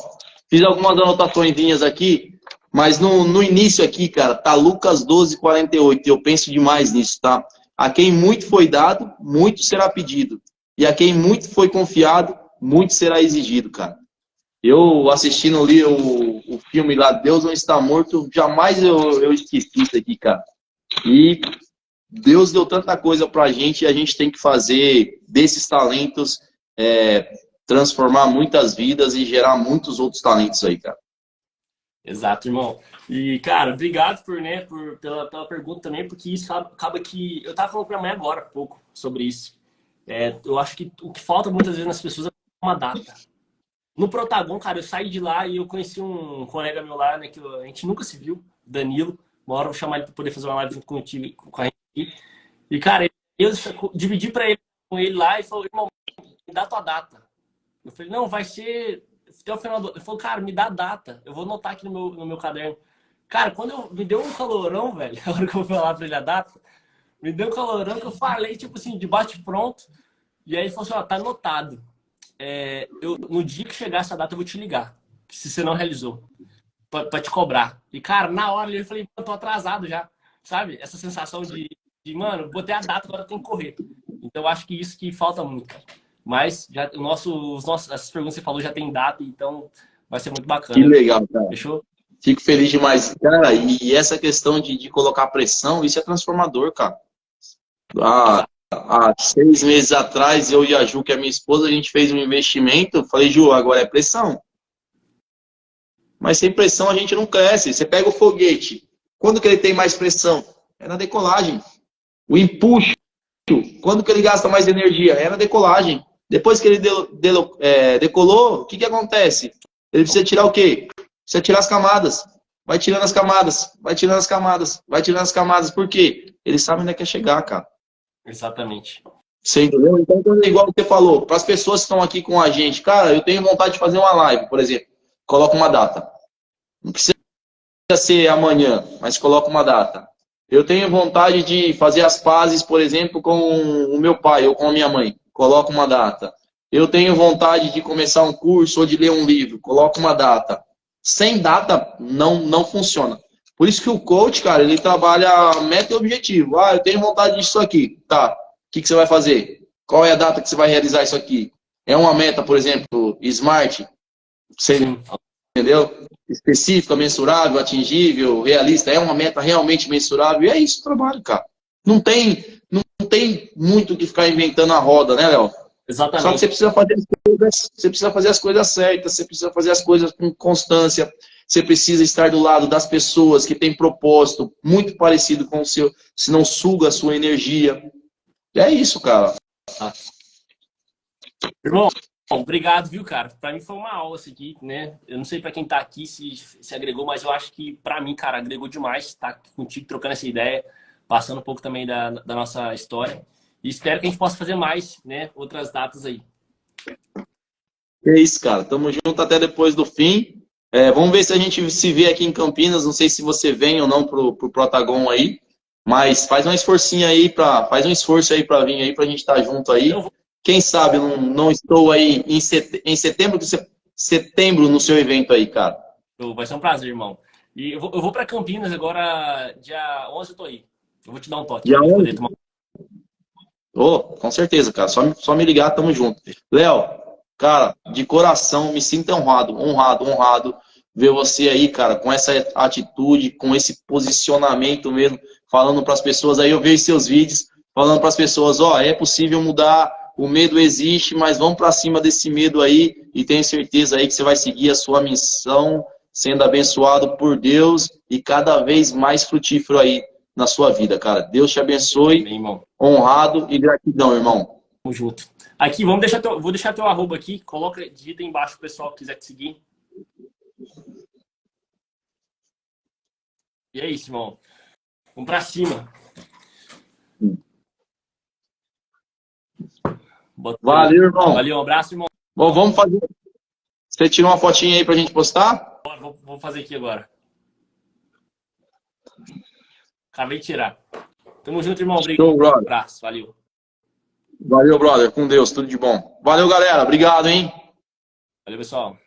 fiz algumas anotações aqui, mas no início aqui, cara, tá Lucas 12:48. Eu penso demais nisso, tá? A quem muito foi dado, muito será pedido. E a quem muito foi confiado, muito será exigido, cara. Eu assistindo ali o filme lá, Deus Não Está Morto, jamais eu esqueci isso aqui, cara. E Deus deu tanta coisa pra gente e a gente tem que fazer desses talentos transformar muitas vidas e gerar muitos outros talentos aí, cara. Exato, irmão. E, cara, obrigado pela pergunta também, porque isso acaba que... Eu tava falando com minha mãe agora, há pouco, sobre isso. Eu acho que o que falta muitas vezes nas pessoas é uma data. No Protagon, cara, eu saí de lá e eu conheci um colega meu lá, né, que a gente nunca se viu, Danilo. Uma hora eu vou chamar ele para poder fazer uma live junto contigo, com a gente. E, cara, eu dividi com ele lá e falou, irmão, me dá tua data. Eu falei, não, vai ser até o final do... Ele falou, cara, me dá a data. Eu vou anotar aqui no meu caderno. Cara, me deu um calorão, velho, a hora que eu vou falar pra ele a data, me deu um calorão que eu falei, tipo assim, de bate pronto. E aí ele falou assim, ó, tá anotado. No dia que chegar essa data eu vou te ligar, se você não realizou, pra te cobrar. E, cara, na hora eu falei, eu tô atrasado já, sabe? Essa sensação de mano, botei a data, agora eu tenho que correr. Então, eu acho que isso que falta muito. Mas já, essas perguntas que você falou já tem data, então vai ser muito bacana. Que legal, cara. Fechou? Fico feliz demais. Cara, e essa questão de colocar pressão, isso é transformador, cara. Há 6 meses atrás, eu e a Ju, que é minha esposa, a gente fez um investimento. Eu falei, Ju, agora é pressão. Mas sem pressão a gente não cresce. Você pega o foguete. Quando que ele tem mais pressão? É na decolagem. O empuxo, quando que ele gasta mais energia? É na decolagem. Depois que ele decolou, o que acontece? Ele precisa tirar o quê? Precisa tirar as camadas. Vai tirando as camadas, vai tirando as camadas, vai tirando as camadas. Por quê? Ele sabe onde quer chegar, cara. Exatamente. Você entendeu? Então, igual você falou, para as pessoas que estão aqui com a gente, cara, eu tenho vontade de fazer uma live, por exemplo. Coloca uma data. Não precisa ser amanhã, mas coloca uma data. Eu tenho vontade de fazer as pazes, por exemplo, com o meu pai ou com a minha mãe. Coloca uma data. Eu tenho vontade de começar um curso ou de ler um livro. Coloca uma data. Sem data, não funciona. Por isso que o coach, cara, ele trabalha meta e objetivo. Ah, eu tenho vontade disso aqui. Tá. O que você vai fazer? Qual é a data que você vai realizar isso aqui? É uma meta, por exemplo, SMART? Você entendeu? Específica, mensurável, atingível, realista. É uma meta realmente mensurável. E é isso o trabalho, cara. Não tem muito o que ficar inventando a roda, né, Léo? Exatamente. Só que você precisa fazer as coisas certas, você precisa fazer as coisas com constância, você precisa estar do lado das pessoas que têm propósito muito parecido com o seu, senão suga a sua energia. É isso, cara. Irmão, obrigado, viu, cara? Pra mim foi uma aula isso aqui, né? Eu não sei pra quem tá aqui se agregou, mas eu acho que pra mim, cara, agregou demais estar contigo, trocando essa ideia, passando um pouco também da nossa história. E espero que a gente possa fazer mais, né? Outras datas aí. É isso, cara. Tamo junto até depois do fim. Vamos ver se a gente se vê aqui em Campinas. Não sei se você vem ou não pro Protagon aí. Mas faz um esforço aí para vir aí pra gente estar junto aí. Quem sabe não estou aí em setembro no seu evento aí, cara. Vai ser um prazer, irmão. E eu vou para Campinas agora, dia 11 eu tô aí. Eu vou te dar um toque. Dia 11? Com certeza, cara. Só me ligar, tamo junto. Léo, cara, de coração, me sinto honrado ver você aí, cara, com essa atitude, com esse posicionamento mesmo, falando para as pessoas aí, eu vejo seus vídeos, falando para as pessoas, é possível mudar o medo existe, mas vamos para cima desse medo aí e tenho certeza aí que você vai seguir a sua missão, sendo abençoado por Deus e cada vez mais frutífero aí na sua vida, cara. Deus te abençoe, Bem, irmão. honrado e gratidão, irmão. Tamo junto. Aqui, vou deixar teu arroba aqui. Coloca, digita aí embaixo, o pessoal que quiser te seguir. E é isso, irmão. Vamos pra cima. Valeu, irmão. Valeu, um abraço, irmão. Bom, vamos fazer. Você tirou uma fotinha aí pra gente postar? Vou fazer aqui agora. Acabei de tirar. Tamo junto, irmão. Obrigado. Show, brother. Um abraço. Valeu. Valeu, brother. Com Deus. Tudo de bom. Valeu, galera. Obrigado, hein? Valeu, pessoal.